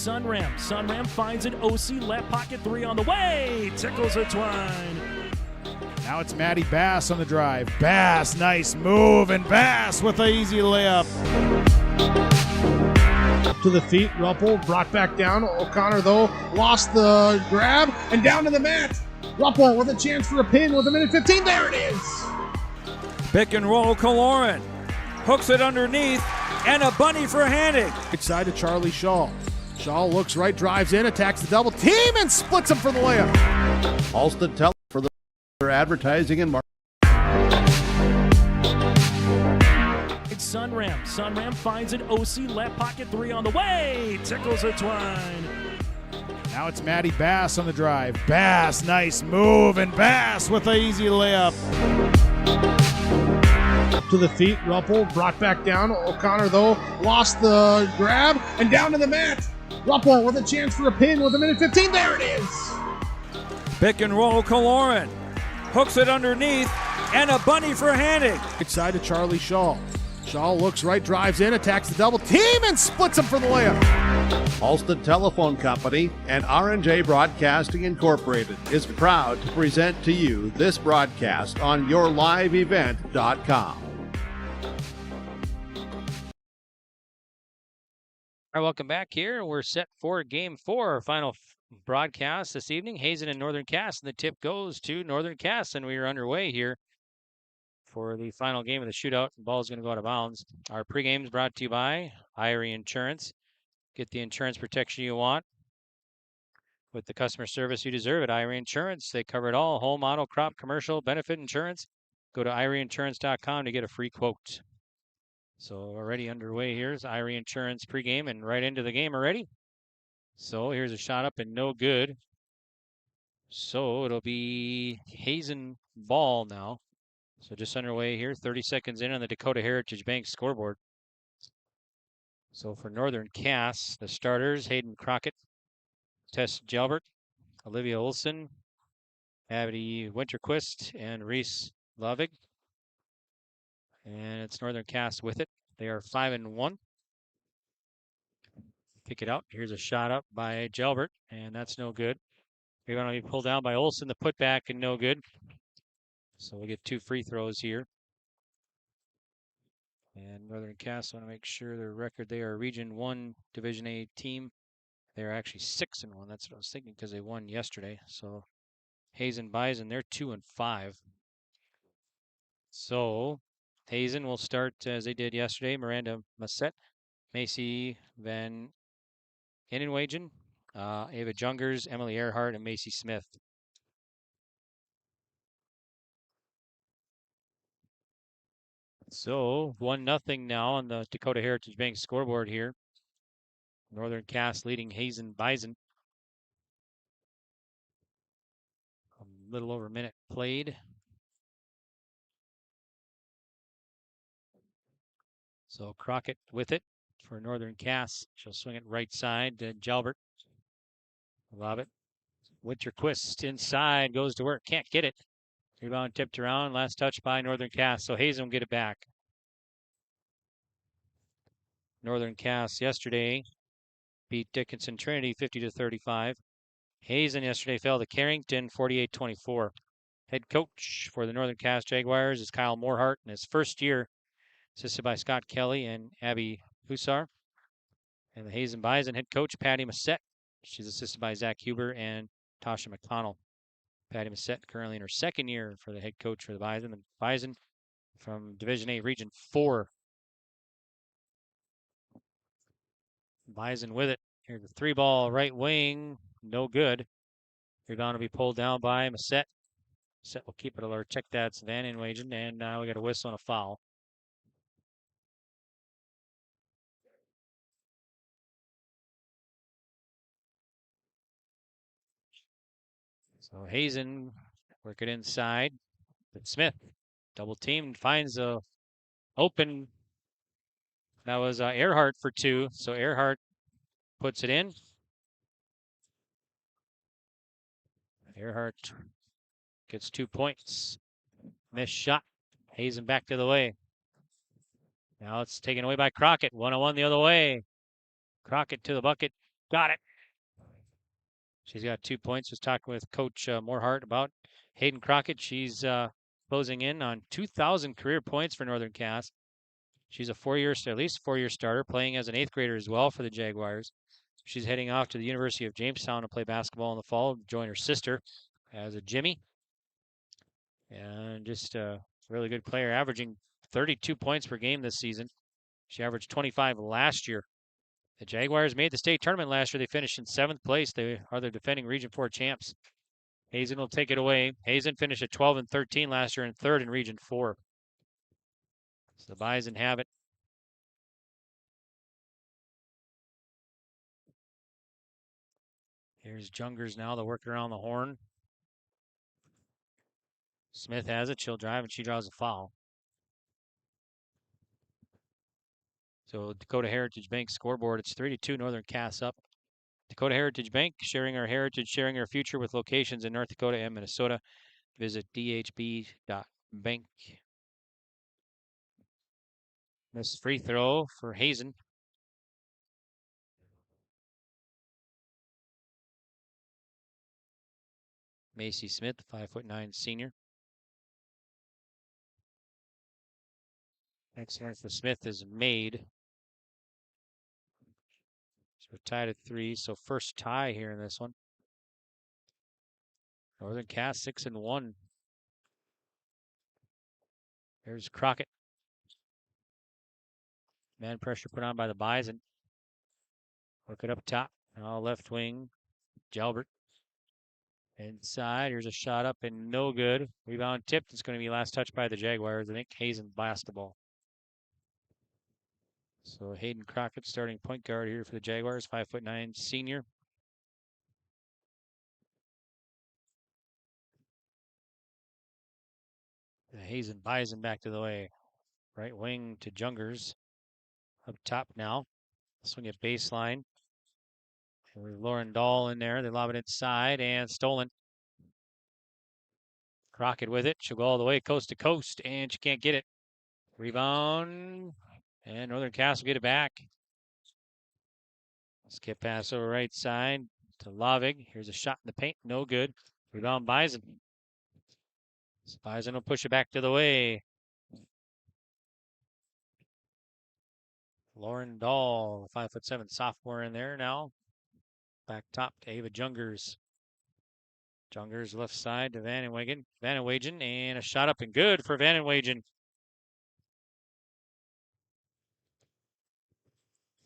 Sunram. Sunram finds an OC left pocket three on the way. Tickles a twine. Now it's Matty Bass on the drive. Bass, nice move, and Bass with an easy layup. To the feet, Ruppel brought back down. O'Connor, though, lost the grab and down to the mat. Ruppel with a chance for a pin with a minute 15. There it is. Pick and roll, Kaloran hooks it underneath, and a bunny for Hannig. Right side to Charlie Shaw. Shaw looks right, drives in, attacks the double team, and splits him for the layup. Halstead Teller for their advertising and marketing. It's Sunram. Sunram finds an OC left pocket three on the way. Tickles a twine. Now it's Matty Bass on the drive. Bass, nice move, and Bass with an easy layup. To the feet, Ruppel brought back down. O'Connor, though, lost the grab and down to the mat. Ruppel with a chance for a pin with a minute 15. There it is. Pick and roll, Kaloran hooks it underneath, and a bunny for Hannig. Right side to Charlie Shaw. Shaw looks right, drives in, attacks the double team, and splits him for the layup. Halstead Telephone Company and R&J Broadcasting Incorporated is proud to present to you this broadcast on yourliveevent.com. All right, welcome back here. We're set for Game 4, our final broadcast this evening. Hazen and Northern Cass, and the tip goes to Northern Cass, and we are underway here for the final game of the shootout. The ball is going to go out of bounds. Our pregame is brought to you by Irie Insurance. Get the insurance protection you want with the customer service you deserve at Irie Insurance. They cover it all: home, auto, crop, commercial, benefit insurance. Go to IrieInsurance.com to get a free quote. So already underway here is Irie Insurance pregame, and right into the game already. So here's a shot up and no good. So it'll be Hazen ball now. So just underway here, 30 seconds in on the Dakota Heritage Bank scoreboard. So for Northern Cass, the starters: Hayden Crockett, Tess Jalbert, Olivia Olson, Abby Winterquist, and Reese Lovig. And it's Northern Cass with it. They are 5-1. Kick it out. Here's a shot up by Jalbert, and that's no good. We're going to be pulled down by Olson, the putback, and no good. So we get 2 free throws here. And Northern Cass want to make sure their record. They are a Region 1 Division A team. They're actually 6-1. That's what I was thinking, because they won yesterday. So Hazen Bison, they're 2-5. So Hazen will start as they did yesterday. Miranda Massett, Macy Van Innenwagen, Ava Jungers, Emily Earhart, and Macy Smith. So 1-0 now on the Dakota Heritage Bank scoreboard here. Northern Cass leading Hazen Bison. A little over a minute played. So Crockett with it for Northern Cass. She'll swing it right side to Jalbert. Lob it. Winterquist inside, goes to work, can't get it. Rebound tipped around, last touch by Northern Cass, so Hazen will get it back. Northern Cass yesterday beat Dickinson Trinity 50-35. Hazen yesterday fell to Carrington 48-24. Head coach for the Northern Cass Jaguars is Kyle Morehart in his first year, assisted by Scott Kelly and Abby Hussar. And the Hazen Bison head coach, Patty Massett. She's assisted by Zach Huber and Tasha McConnell. Patty Massett currently in her second year for the head coach for the Bison. And Bison from Division A Region 4. Bison with it. Here's the 3-ball right wing. No good. Rebound will be pulled down by Massett. Massett will keep it alert. Check that's Van Inwagen. And now we got a whistle and a foul. So Hazen work it inside. But Smith double teamed, finds a open. That was Earhart for 2. So Earhart puts it in. Earhart gets 2 points. Missed shot. Hazen back to the way. Now it's taken away by Crockett. 1-on-1 the other way. Crockett to the bucket. Got it. She's got 2 points. Was talking with Coach Morehart about Hayden Crockett. She's closing in on 2,000 career points for Northern Cass. She's a at least 4-year starter, playing as an 8th grader as well for the Jaguars. She's heading off to the University of Jamestown to play basketball in the fall, join her sister as a Jimmy. And just a really good player, averaging 32 points per game this season. She averaged 25 last year. The Jaguars made the state tournament last year. They finished in 7th place. They are the defending Region 4 champs. Hazen will take it away. Hazen finished at 12 and 13 last year and 3rd in Region 4. So the Bison have it. Here's Jungers now. They'll work around the horn. Smith has it. She'll drive, and she draws a foul. So Dakota Heritage Bank scoreboard, it's 3-2 Northern Cass up. Dakota Heritage Bank, sharing our heritage, sharing our future with locations in North Dakota and Minnesota. Visit dhb.bank. This free throw for Hazen. Macy Smith, 5'9" senior. Next one for Smith is made. So we're tied at 3. So first tie here in this one. Northern Cass 6-1. There's Crockett. Man pressure put on by the Bison. Work it up top. Now left wing. Jalbert. Inside. Here's a shot up and no good. Rebound tipped. It's going to be last touch by the Jaguars. I think Hazen blast the ball. So Hayden Crockett starting point guard here for the Jaguars. 5'9" senior. The Hazen Bison back to the way. Right wing to Jungers. Up top now. Swing it baseline. And with Lauren Dahl in there. They lob it inside and stolen. Crockett with it. She'll go all the way coast to coast and she can't get it. Rebound. And Northern Cass will get it back. Skip pass over right side to Lavig. Here's a shot in the paint. No good. Rebound Bison. Bison will push it back to the way. Lauren Dahl, 5'7" sophomore in there now. Back top to Ava Jungers. Jungers left side to Vanenwagen. Vanenwagen and a shot up and good for Vanenwagen.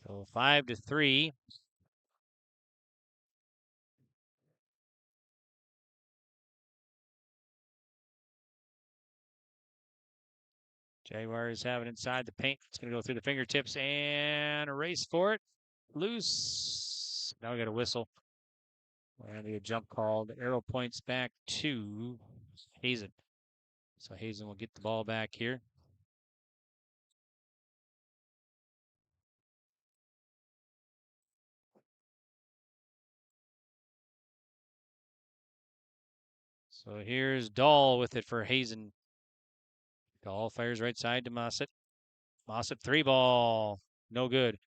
So 5-3. Jaguars have it inside the paint. It's going to go through the fingertips and a race for it. Loose. Now we got a whistle. And a jump call. The arrow points back to Hazen. So Hazen will get the ball back here. So here's Dahl with it for Hazen. Dahl fires right side to Mossett. Mossett 3-ball. No good.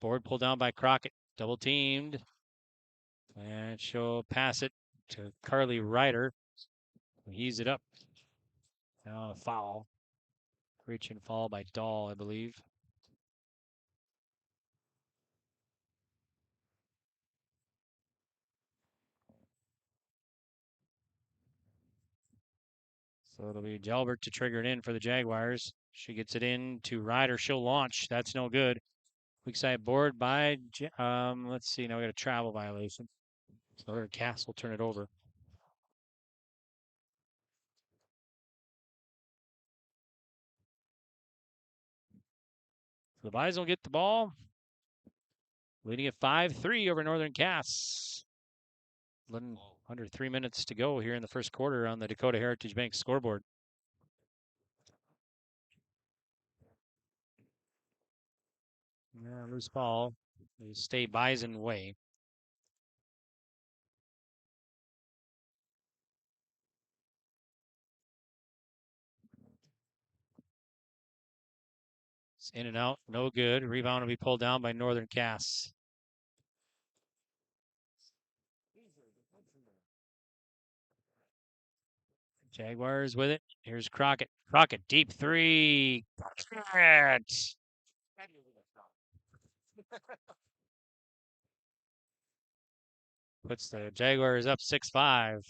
Board pulled down by Crockett. Double teamed. And she'll pass it to Carly Ryder. He's it up. Now a foul. Reach and fall by Dahl, I believe. So it'll be Jalbert to trigger it in for the Jaguars. She gets it in to Ryder. She'll launch. That's no good. Weak side board by, let's see. Now we got a travel violation. So Cass will turn it over. So the Bison will get the ball. Leading at 5-3 over Northern Cass. Under 3 minutes to go here in the first quarter on the Dakota Heritage Bank scoreboard. Yeah, loose ball. They stay Bison way. It's in and out, no good. Rebound will be pulled down by Northern Cass. Jaguars with it. Here's Crockett. Crockett, deep three. Crockett. Puts the Jaguars up 6-5.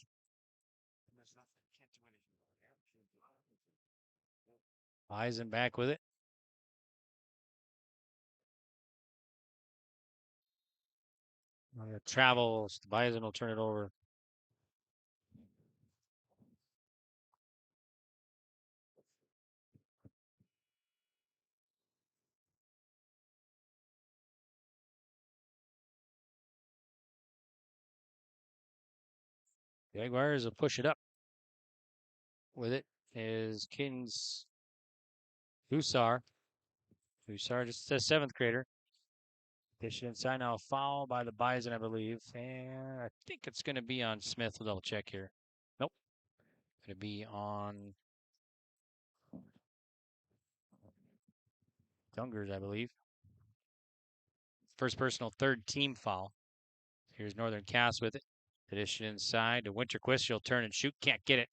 Hazen back with it. Travels. The Bison will turn it over. Jaguars will push it up. With it is Kins Hussar. Hussar, just a 7th grader. Dish it inside now. Foul by the Bison, I believe. And I think it's going to be on Smith. We'll double check here. Nope. Going to be on Dungers, I believe. First personal, 3rd team foul. Here's Northern Cass with it. Dish it inside to Winterquist. She'll turn and shoot. Can't get it.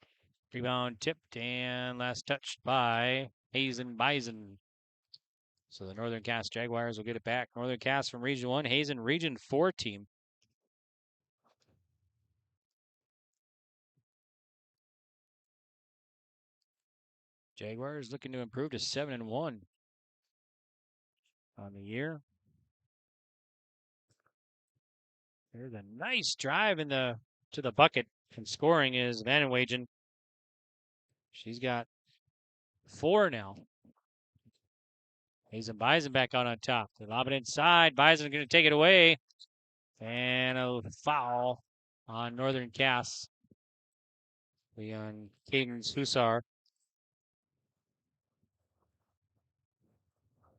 Rebound tipped and last touched by Hazen Bison. So the Northern Cass Jaguars will get it back. Northern Cass from Region 1, Hazen Region 4 team. Jaguars looking to improve to 7-1 on the year. There's a nice drive to the bucket, and scoring is Van Wagen. She's got 4 now. Hazen Bison back out on top. They lob it inside. Bison going to take it away. And a foul on Northern Cass. On Cadence Hussar.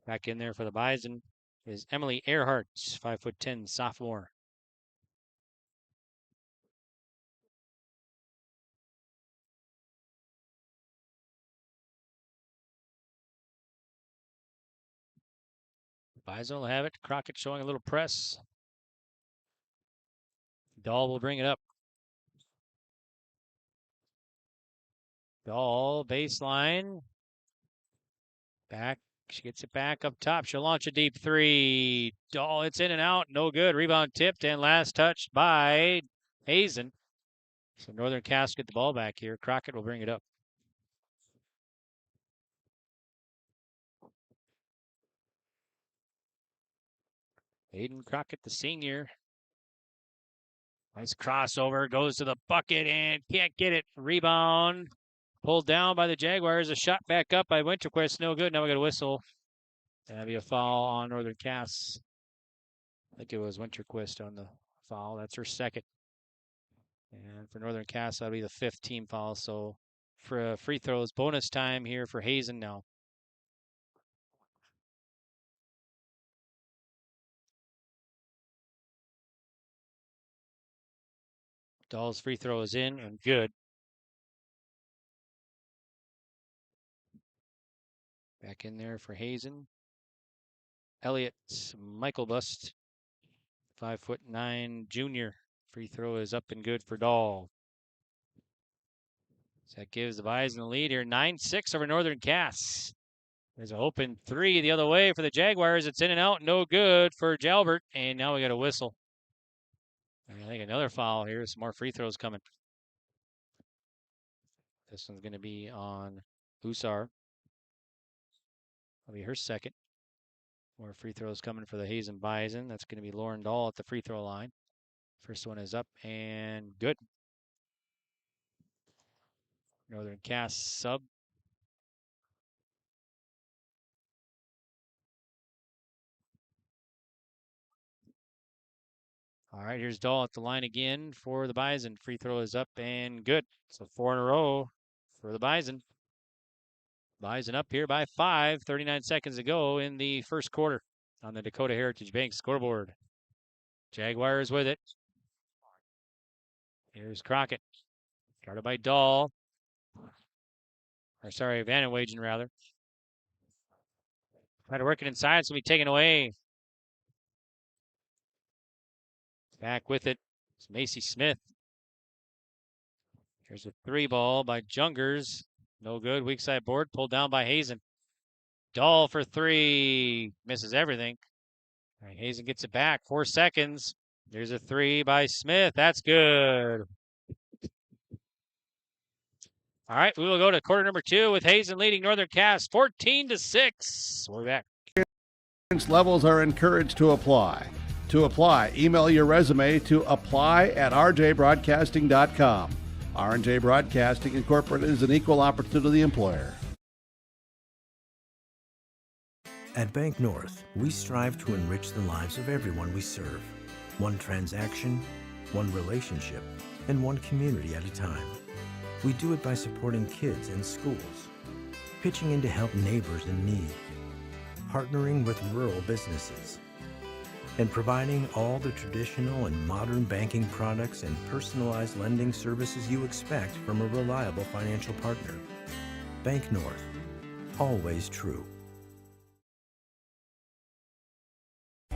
Back in there for the Bison is Emily Earhart, 5'10", sophomore. Bison will have it. Crockett showing a little press. Dahl will bring it up. Dahl, baseline. Back. She gets it back up top. She'll launch a deep 3. Dahl, it's in and out. No good. Rebound tipped and last touched by Hazen. So Northern Cass get the ball back here. Crockett will bring it up. Aiden Crockett, the senior. Nice crossover. Goes to the bucket and can't get it. Rebound. Pulled down by the Jaguars. A shot back up by Winterquist. No good. Now we got a whistle. That'll be a foul on Northern Cass. I think it was Winterquist on the foul. That's her 2nd. And for Northern Cass, that'll be the 5th team foul. So for free throws, bonus time here for Hazen now. Dahl's free throw is in and good. Back in there for Hazen. Elliott Michael Bust, 5'9" junior. Free throw is up and good for Dahl. So that gives the Bison the lead here. 9-6 over Northern Cass. There's an open 3 the other way for the Jaguars. It's in and out. No good for Jalbert. And now we got a whistle. And I think another foul here. Some more free throws coming. This one's going to be on Hussar. That'll be her 2nd. More free throws coming for the Hazen Bison. That's going to be Lauren Dahl at the free throw line. First one is up and good. Northern Cass sub. All right, here's Dahl at the line again for the Bison. Free throw is up and good. So 4 in a row for the Bison. Bison up here by 5, 39 seconds to go in the first quarter on the Dakota Heritage Bank scoreboard. Jaguars with it. Here's Crockett. Guarded by Dahl. Or sorry, Van Wagen rather. Try to work it inside, so we taken away. Back with it. It's Macy Smith. Here's a 3-ball by Jungers. No good. Weak side board. Pulled down by Hazen. Dahl for 3. Misses everything. All right, Hazen gets it back. 4 seconds. There's a 3 by Smith. That's good. All right, we will go to quarter number 2 with Hazen leading Northern Cass 14-6. We'll be back. Levels are encouraged to apply. To apply, email your resume to apply@rjbroadcasting.com. R&J Broadcasting Incorporated is an equal opportunity employer. At Bank North, we strive to enrich the lives of everyone we serve. One transaction, one relationship, and one community at a time. We do it by supporting kids and schools, pitching in to help neighbors in need, partnering with rural businesses, and providing all the traditional and modern banking products and personalized lending services you expect from a reliable financial partner. Bank North, always true.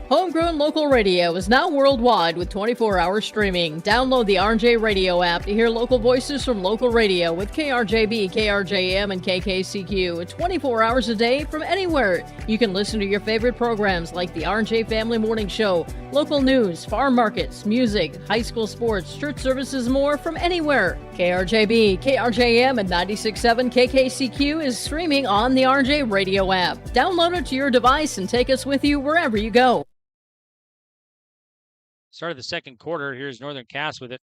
Homegrown local radio is now worldwide with 24-hour streaming. Download the RJ Radio app to hear local voices from local radio with KRJB, KRJM, and KKCQ 24 hours a day from anywhere. You can listen to your favorite programs like the RJ Family Morning Show, local news, farm markets, music, high school sports, church services, more from anywhere. KRJB, KRJM, and 96.7 KKCQ is streaming on the RJ Radio app. Download it to your device and take us with you wherever you go. Start of the second quarter. Here's Northern Cass with it.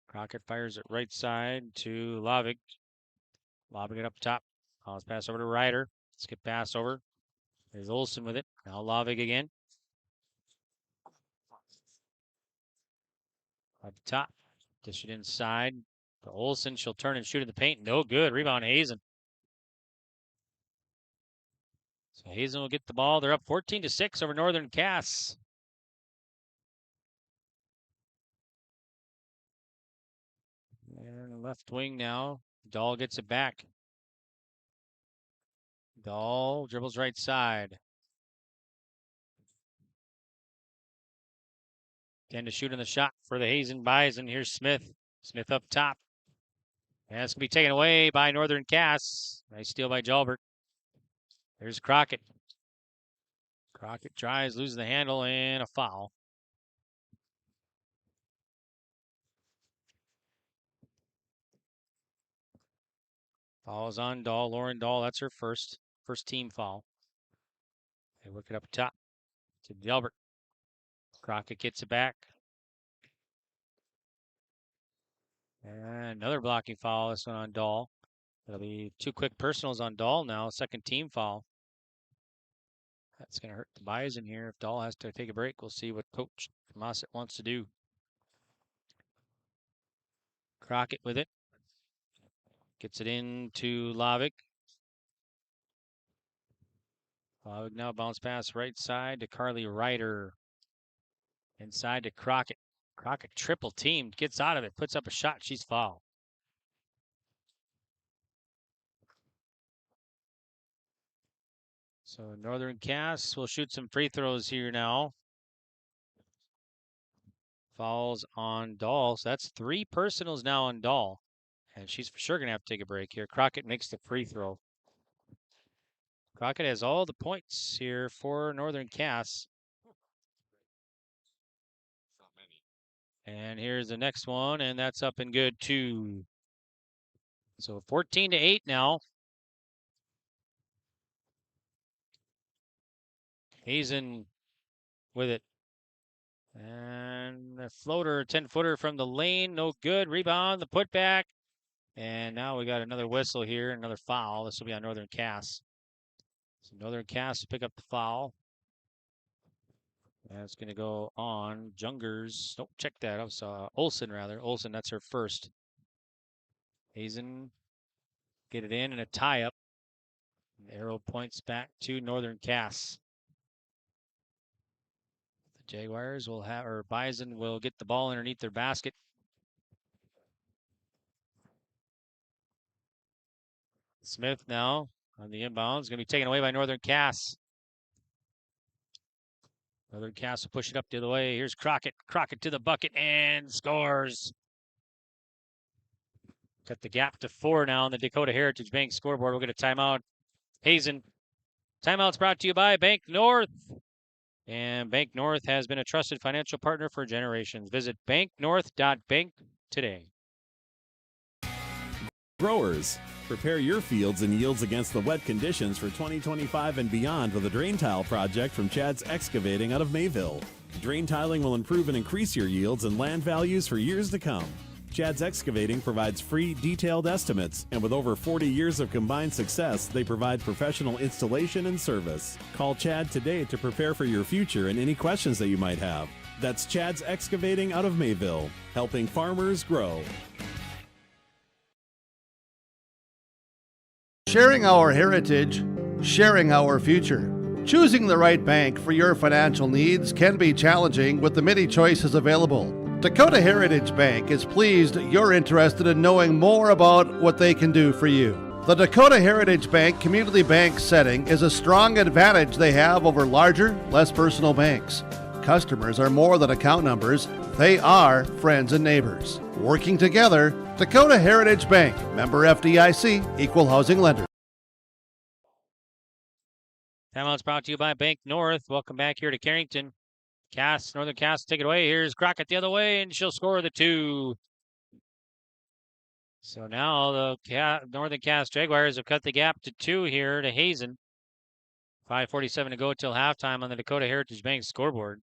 Crockett fires it right side to Lavig. Lobbing it up top. Let's pass over to Ryder. Skip pass over. There's Olsen with it. Now Lavig again. Up top. Dish it inside to Olsen. She'll turn and shoot in the paint. No good. Rebound Hazen. So Hazen will get the ball. They're up 14-6 over Northern Cass. And left wing now. Dahl gets it back. Dahl dribbles right side. 10 to shoot in the shot for the Hazen Bison. Here's Smith. Smith up top. And it's going to be taken away by Northern Cass. Nice steal by Jalbert. There's Crockett. Crockett tries, loses the handle, and a foul. Foul's on Dahl. Lauren Dahl, that's her first team foul. They work it up top to Delbert. Crockett gets it back. And another blocking foul, this one on Dahl. It'll be 2 quick personals on Dahl now, second team foul. That's going to hurt the Bison here. If Dahl has to take a break, we'll see what Coach Mossett wants to do. Crockett with it. Gets it into Lavik. Lavik now bounce pass right side to Carly Ryder. Inside to Crockett. Crockett triple teamed. Gets out of it. Puts up a shot. She's fouled. So Northern Cass will shoot some free throws here now. Fouls on Dahl. So that's 3 personals now on Dahl. And she's for sure going to have to take a break here. Crockett makes the free throw. Crockett has all the points here for Northern Cass. And here's the next one, and that's up and good too. So 14-8 now. Hazen with it. And a floater, 10-footer from the lane, no good. Rebound, the putback. And now we got another whistle here, another foul. This will be on Northern Cass. So Northern Cass will pick up the foul. That's going to go on Jungers. Nope, check that. I was Olsen, rather. Olsen, that's her first. Hazen get it in and a tie-up. Arrow points back to Northern Cass. The Jaguars will have, or Bison will get the ball underneath their basket. Smith now on the inbounds. Going to be taken away by Northern Cass. Northern Cass will push it up the other way. Here's Crockett. Crockett to the bucket and scores. Cut the gap to 4 now on the Dakota Heritage Bank scoreboard. We'll get a timeout. Hazen. Timeout's brought to you by Bank North. And Bank North has been a trusted financial partner for generations. Visit banknorth.bank today. Growers, prepare your fields and yields against the wet conditions for 2025 and beyond with a drain tile project from Chad's Excavating out of Mayville. Drain tiling will improve and increase your yields and land values for years to come. Chad's Excavating provides free, detailed estimates, and with over 40 years of combined success, they provide professional installation and service. Call Chad today to prepare for your future and any questions that you might have. That's Chad's Excavating out of Mayville, helping farmers grow. Sharing our heritage, sharing our future. Choosing the right bank for your financial needs can be challenging with the many choices available. Dakota Heritage Bank is pleased you're interested in knowing more about what they can do for you. The Dakota Heritage Bank community bank setting is a strong advantage they have over larger, less personal banks. Customers are more than account numbers, they are friends and neighbors. Working together, Dakota Heritage Bank, member FDIC, equal housing lender. Timeout's brought to you by Bank North. Welcome back here to Carrington. Northern Cass, take it away. Here's Crockett the other way, and she'll score the 2. So now the Northern Cass Jaguars have cut the gap to 2 here to Hazen. 5:47 to go till halftime on the Dakota Heritage Bank scoreboard.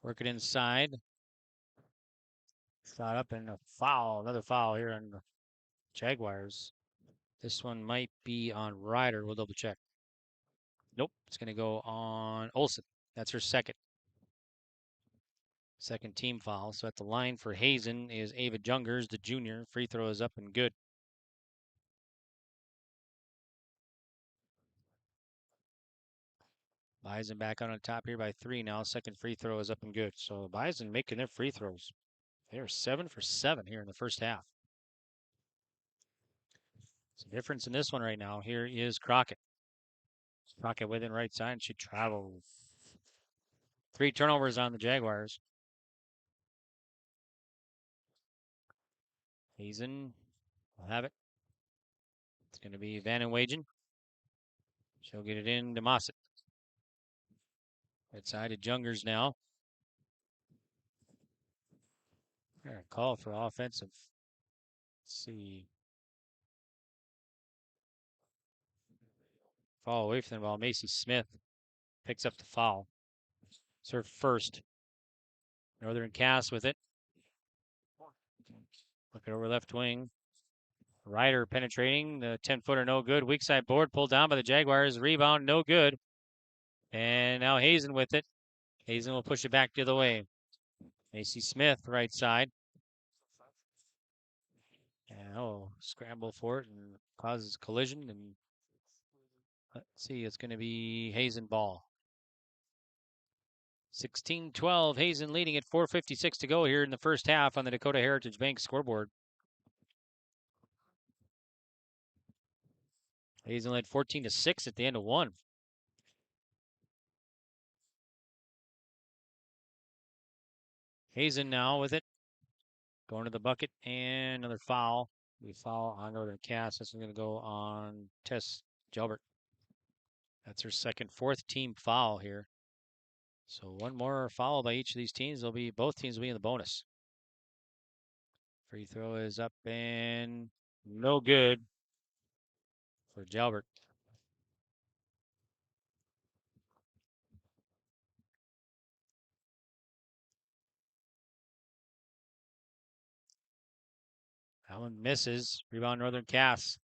Work it inside. Shot up and a foul. Another foul here on the Jaguars. This one might be on Ryder. We'll double check. Nope, it's going to go on Olsen. That's her second team foul. So at the line for Hazen is Ava Jungers, the junior. Free throw is up and good. Bison back on top here by 3 now. Second free throw is up and good. So Bison making their free throws. They are 7 for 7 here in the first half. It's a difference in this one right now. Here is Crockett. Crockett within right side, and she travels. 3 turnovers on the Jaguars. Hazen will have it. It's going to be Van den Wagen. She'll get it in to Mossett. Right side to Jungers now. Call for offensive. Let's see. Fall away from the ball. Macy Smith picks up the foul. It's her first. Northern Cass with it. Look it over left wing. Ryder penetrating. The 10-footer no good. Weak side board pulled down by the Jaguars. Rebound no good. And now Hazen with it. Hazen will push it back the other way. Macy Smith right side. And scramble for it and causes collision. And let's see, it's going to be Hazen ball. 16-12, Hazen leading at 4:56 to go here in the first half on the Dakota Heritage Bank scoreboard. Hazen led 14-6 at the end of 1. Hazen now with it. Going to the bucket and another foul. We foul on Northern Cass. This is going to go on Tess Gilbert. That's her second, 4th team foul here. So one more foul by each of these teams. Both teams will be in the bonus. Free throw is up and no good for Gilbert. That one misses. Rebound Northern Cass.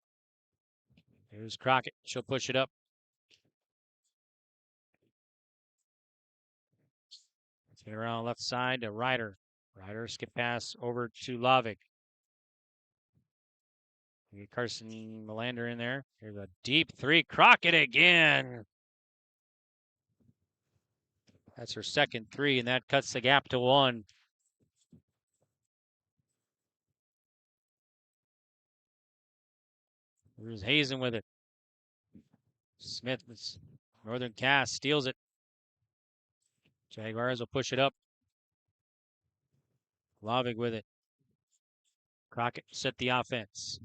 Here's Crockett. She'll push it up. Get around left side to Ryder. Ryder skip pass over to Lavik. Get Carson Melander in there. Here's a deep 3. Crockett again. That's her second 3, and that cuts the gap to 1. Here's Hazen with it. Smith, Northern Cass steals it. Jaguars will push it up. Lavig with it. Crockett set the offense.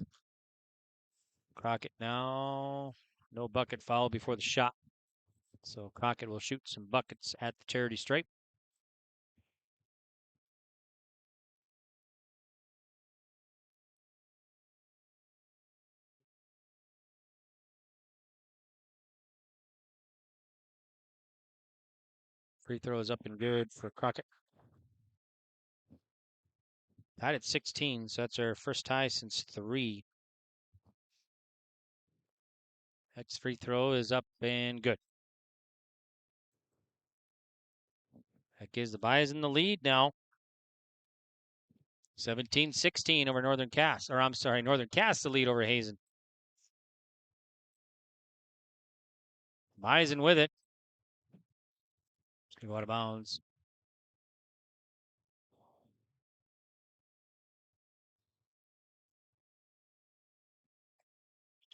Crockett now, no bucket foul before the shot. So Crockett will shoot some buckets at the charity stripe. Free throw is up and good for Crockett. Tied at 16, so that's our first tie since 3. Next free throw is up and good. That gives the Bison the lead now. 17-16 over Northern Cass. Or I'm sorry, Northern Cass the lead over Hazen. Bison with it. It's going to go out of bounds.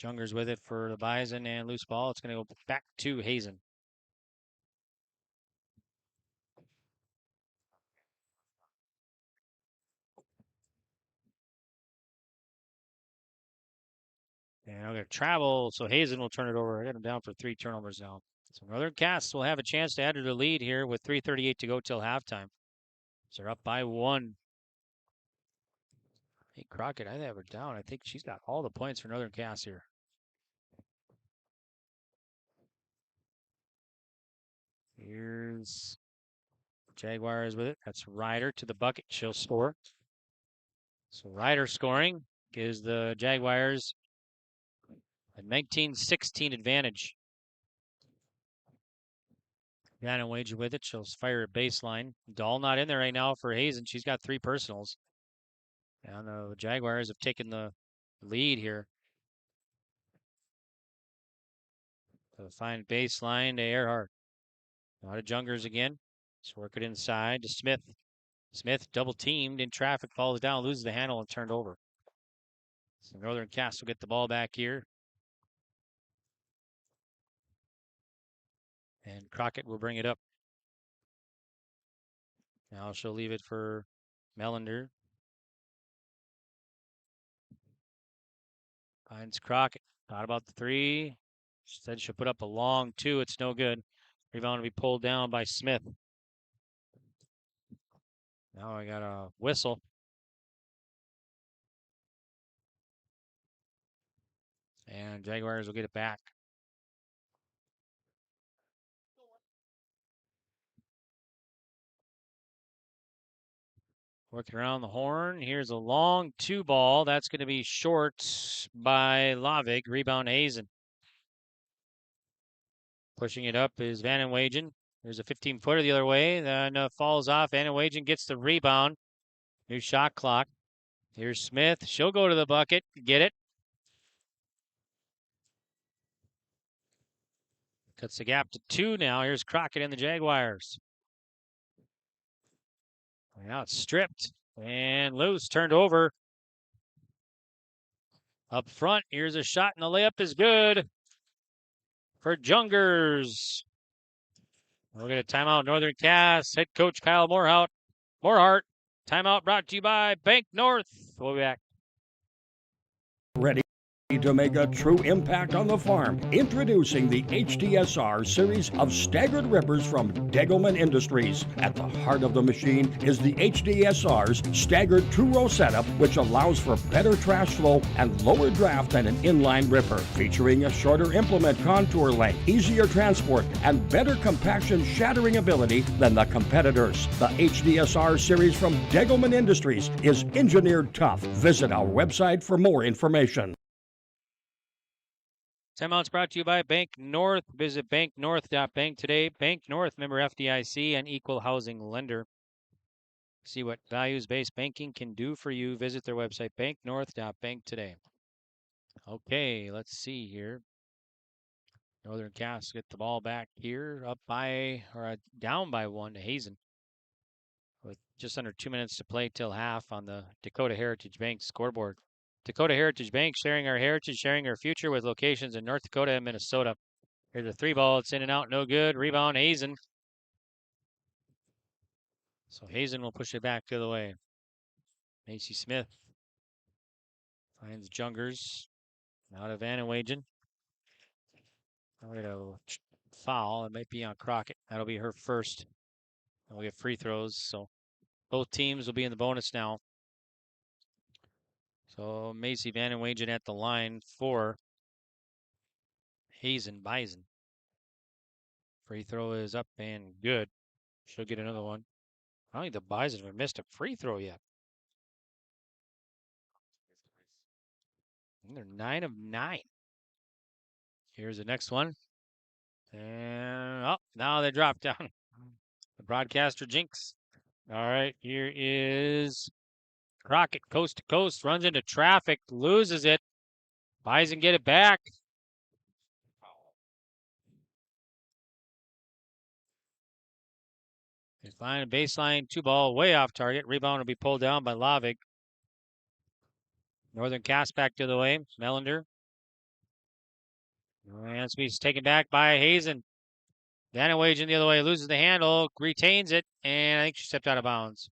Junger's with it for the Bison and loose ball. It's going to go back to Hazen. And I'm going to travel, so Hazen will turn it over. I got him down for 3 turnovers now. So Northern Cass will have a chance to add to the lead here with 3:38 to go till halftime. So they're up by 1. Hey, Crockett, I have her down. I think she's got all the points for Northern Cass here. Here's Jaguars with it. That's Ryder to the bucket. She'll score. So Ryder scoring gives the Jaguars a 19-16 advantage. Vanna Wager with it. She'll fire a baseline. Dahl not in there right now for Hazen. She's got 3 personals. And the Jaguars have taken the lead here. So fine baseline to Earhart. Now to Jungers again. Let's work it inside to Smith. Smith double teamed in traffic, falls down, loses the handle, and turned over. So Northern Cass will get the ball back here. And Crockett will bring it up. Now she'll leave it for Melander. Finds Crockett. Thought about the 3. She said she'll put up a long 2. It's no good. Rebound will be pulled down by Smith. Now I got a whistle. And Jaguars will get it back. Working around the horn. Here's a long 2 ball. That's going to be short by Lavig. Rebound Hazen. Pushing it up is Van den Wagen. There's a 15-footer the other way. Then falls off. Van den Wagen gets the rebound. New shot clock. Here's Smith. She'll go to the bucket. Get it. Cuts the gap to 2 now. Here's Crockett and the Jaguars. Now it's stripped and loose. Turned over. Up front. Here's a shot and the layup is good for Jungers. We'll get a timeout. Northern Cass. Head coach Kyle Morehart. Timeout brought to you by Bank North. We'll be back. Ready to make a true impact on the farm. Introducing the HDSR series of staggered rippers from Degelman Industries. At the heart of the machine is the HDSR's staggered two-row setup, which allows for better trash flow and lower draft than an inline ripper. Featuring a shorter implement contour length, easier transport, and better compaction shattering ability than the competitors. The HDSR series from Degelman Industries is engineered tough. Visit our website for more information. Timeouts brought to you by Bank North. Visit banknorth.bank today. Bank North, member FDIC, and equal housing lender. See what values-based banking can do for you. Visit their website, banknorth.bank today. Okay, let's see here. Northern Cass get the ball back here, down by 1 to Hazen. With just under 2 minutes to play till half on the Dakota Heritage Bank scoreboard. Dakota Heritage Bank, sharing our heritage, sharing our future with locations in North Dakota and Minnesota. Here's a 3 ball. It's in and out. No good. Rebound, Hazen. So Hazen will push it back the other way. Macy Smith Finds Jungers. Out of Van Wagen. We're going to foul. It might be on Crockett. That'll be her first. We'll get free throws. So both teams will be in the bonus now. So Macy Van Wagen at the line for Hazen Bison. Free throw is up and good. She'll get another one. I don't think the Bison have missed a free throw yet. And they're 9 of 9. Here's the next one. And now they drop down. The broadcaster jinx. All right, here is Crockett, coast to coast, runs into traffic, loses it. Bison get it back. They find a baseline 2-ball way off target. Rebound will be pulled down by Lavig. Northern Cass back to the way. Melander. And it's taken back by Hazen. Van Wagen the other way, loses the handle, retains it, and I think she stepped out of bounds.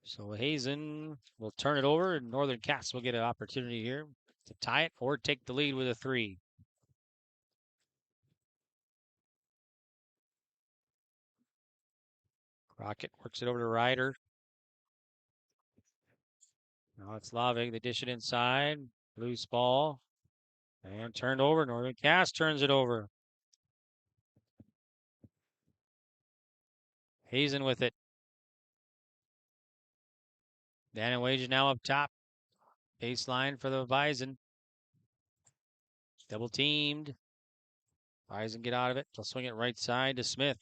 So Hazen will turn it over, and Northern Cass will get an opportunity here to tie it or take the lead with a 3. Crockett works it over to Ryder. Now it's Lavig. They dish it inside. Loose ball. And turned over. Northern Cass turns it over. Hazen with it. Van Wagen now up top. Baseline for the Bison. Double teamed. Bison get out of it. They'll swing it right side to Smith.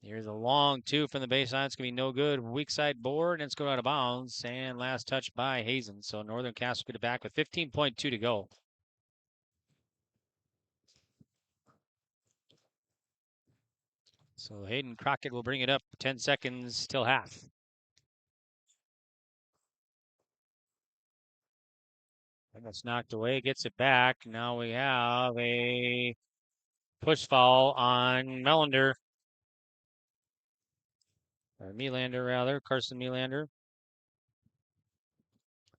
Here's a long 2 from the baseline. It's going to be no good. Weak side board, and it's going out of bounds. And last touch by Hazen. So Northern Cass will get it back with 15.2 to go. So Hayden Crockett will bring it up. 10 seconds till half. And that's knocked away. Gets it back. Now we have a push foul on Melander. Or Melander, rather. Carson Melander.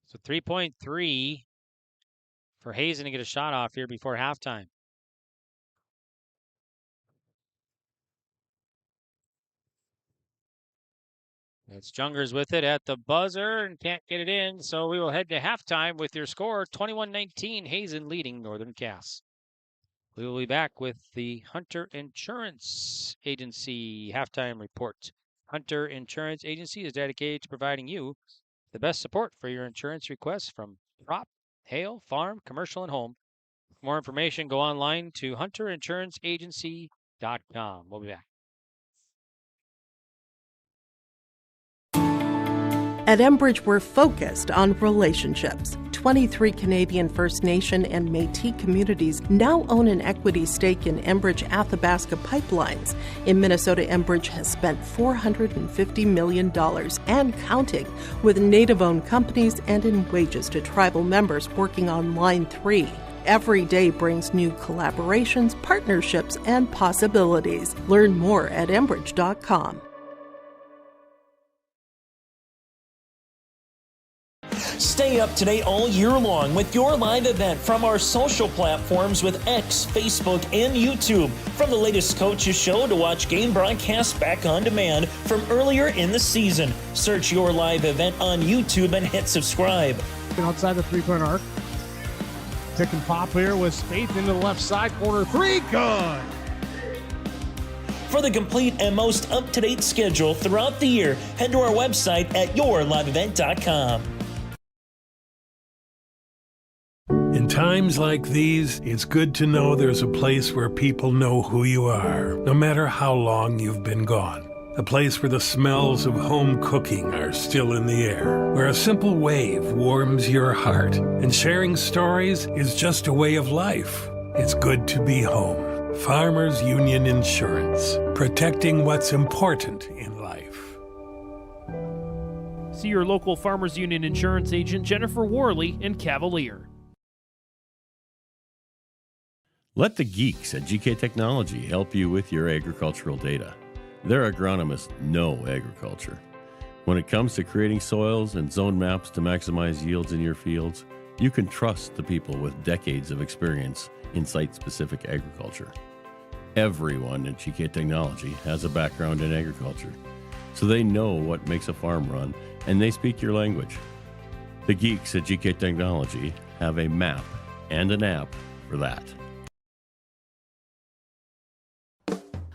So 3.3 for Hazen to get a shot off here before halftime. It's Jungers with it at the buzzer and can't get it in. So we will head to halftime with your score 21-19. Hazen leading Northern Cass. We will be back with the Hunter Insurance Agency halftime report. Hunter Insurance Agency is dedicated to providing you the best support for your insurance requests from crop, hail, farm, commercial, and home. For more information, go online to hunterinsuranceagency.com. We'll be back. At Enbridge, we're focused on relationships. 23 Canadian First Nation and Métis communities now own an equity stake in Enbridge Athabasca Pipelines. In Minnesota, Enbridge has spent $450 million and counting with Native-owned companies and in wages to tribal members working on Line 3. Every day brings new collaborations, partnerships, and possibilities. Learn more at Enbridge.com. Stay up to date all year long with your live event from our social platforms with X, Facebook, and YouTube. From the latest coaches show to watch game broadcasts back on demand from earlier in the season. Search your live event on YouTube and hit subscribe. Outside the three-point arc. Pick and pop here with Spaeth into the left side corner. 3, good. For the complete and most up-to-date schedule throughout the year, head to our website at yourliveevent.com. In times like these, it's good to know there's a place where people know who you are, no matter how long you've been gone. A place where the smells of home cooking are still in the air, where a simple wave warms your heart, and sharing stories is just a way of life. It's good to be home. Farmers Union Insurance, protecting what's important in life. See your local Farmers Union insurance agent, Jennifer Worley, in Cavalier. Let the geeks at GK Technology help you with your agricultural data. Their agronomists know agriculture. When it comes to creating soils and zone maps to maximize yields in your fields, you can trust the people with decades of experience in site-specific agriculture. Everyone at GK Technology has a background in agriculture, so they know what makes a farm run, and they speak your language. The geeks at GK Technology have a map and an app for that.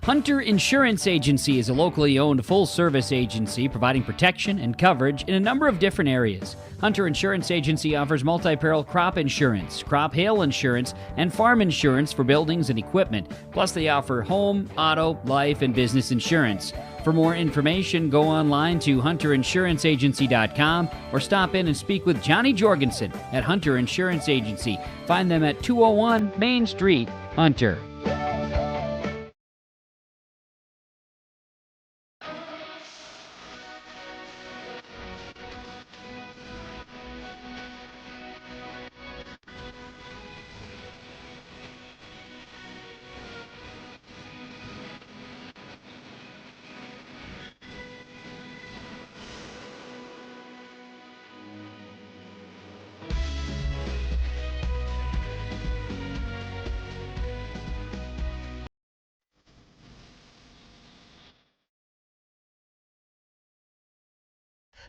Hunter Insurance Agency is a locally owned full-service agency providing protection and coverage in a number of different areas. Hunter Insurance Agency offers multi-peril crop insurance, crop hail insurance, and farm insurance for buildings and equipment. Plus, they offer home, auto, life, and business insurance. For more information, go online to hunterinsuranceagency.com or stop in and speak with Johnny Jorgensen at Hunter Insurance Agency. Find them at 201 Main Street, Hunter.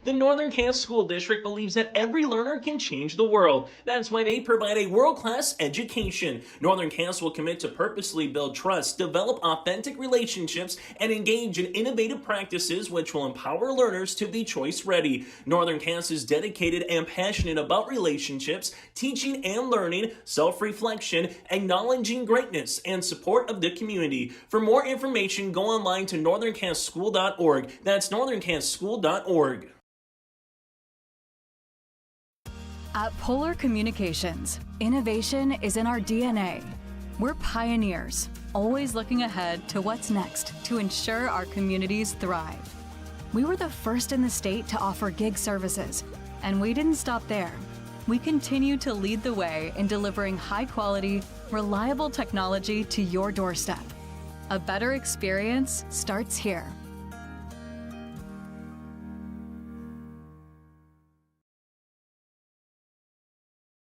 The Northern Cass School District believes that every learner can change the world. That's why they provide a world-class education. Northern Cass will commit to purposely build trust, develop authentic relationships, and engage in innovative practices which will empower learners to be choice-ready. Northern Cass is dedicated and passionate about relationships, teaching and learning, self-reflection, acknowledging greatness, and support of the community. For more information, go online to northerncasschool.org. That's northerncasschool.org. At Polar Communications, innovation is in our DNA. We're pioneers, always looking ahead to what's next to ensure our communities thrive. We were the first in the state to offer gig services, and we didn't stop there. We continue to lead the way in delivering high-quality, reliable technology to your doorstep. A better experience starts here.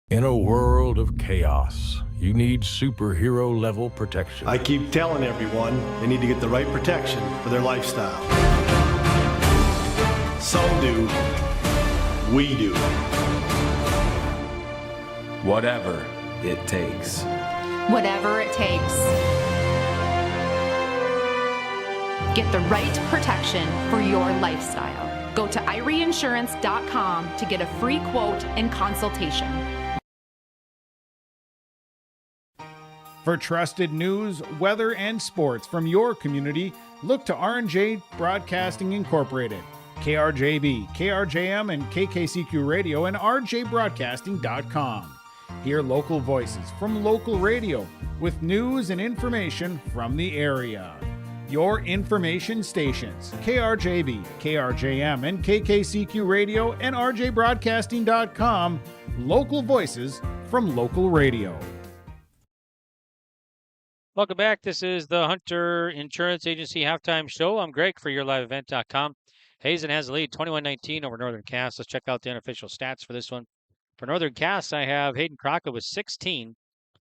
In a world of chaos, you need superhero-level protection. I keep telling everyone they need to get the right protection for their lifestyle. Some do. We do. Whatever it takes. Whatever it takes. Get the right protection for your lifestyle. Go to ireinsurance.com to get a free quote and consultation. For trusted news, weather, and sports from your community, look to R&J Broadcasting Incorporated, KRJB, KRJM, and KKCQ Radio, and rjbroadcasting.com. Hear local voices from local radio with news and information from the area. Your information stations, KRJB, KRJM, and KKCQ Radio, and rjbroadcasting.com. Local voices from local radio. Welcome back. This is the Hunter Insurance Agency halftime show. I'm Greg for YourLiveEvent.com. Hazen has the lead 21-19 over Northern Cass. Let's check out the unofficial stats for this one. For Northern Cass, I have Hayden Crockett with 16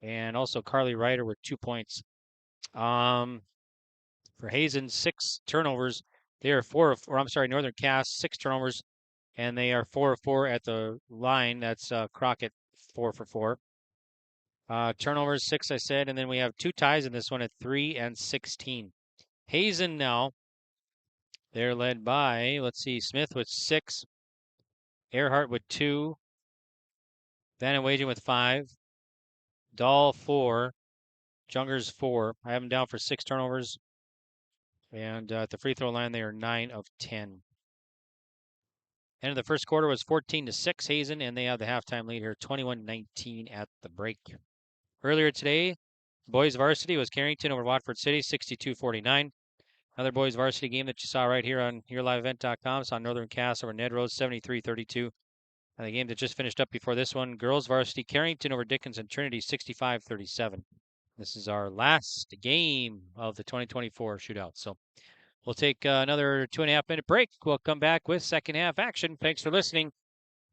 and also Carly Ryder with 2 points. For Hazen, 6 turnovers. They are Northern Cass, 6 turnovers, and they are 4 of 4 at the line. That's Crockett, 4 for 4. Turnovers, 6, I said, and then we have 2 ties in this one at 3 and 16. Hazen now, they're led by, Smith with 6, Earhart with 2, Van Wagen with 5, Dahl 4, Jungers 4. I have them down for 6 turnovers, and at the free throw line, they are 9 of 10. End of the first quarter was 14-6 Hazen, and they have the halftime lead here, 21-19 at the break. Earlier today, boys varsity was Carrington over Watford City, 62-49. Another boys varsity game that you saw right here on YourLiveEvent.com. Saw Northern Cass over Ned Rose, 73-32. And the game that just finished up before this one, girls varsity Carrington over Dickinson Trinity, 65-37. This is our last game of the 2024 shootout. So We'll take another 2.5-minute break. We'll come back with second half action. Thanks for listening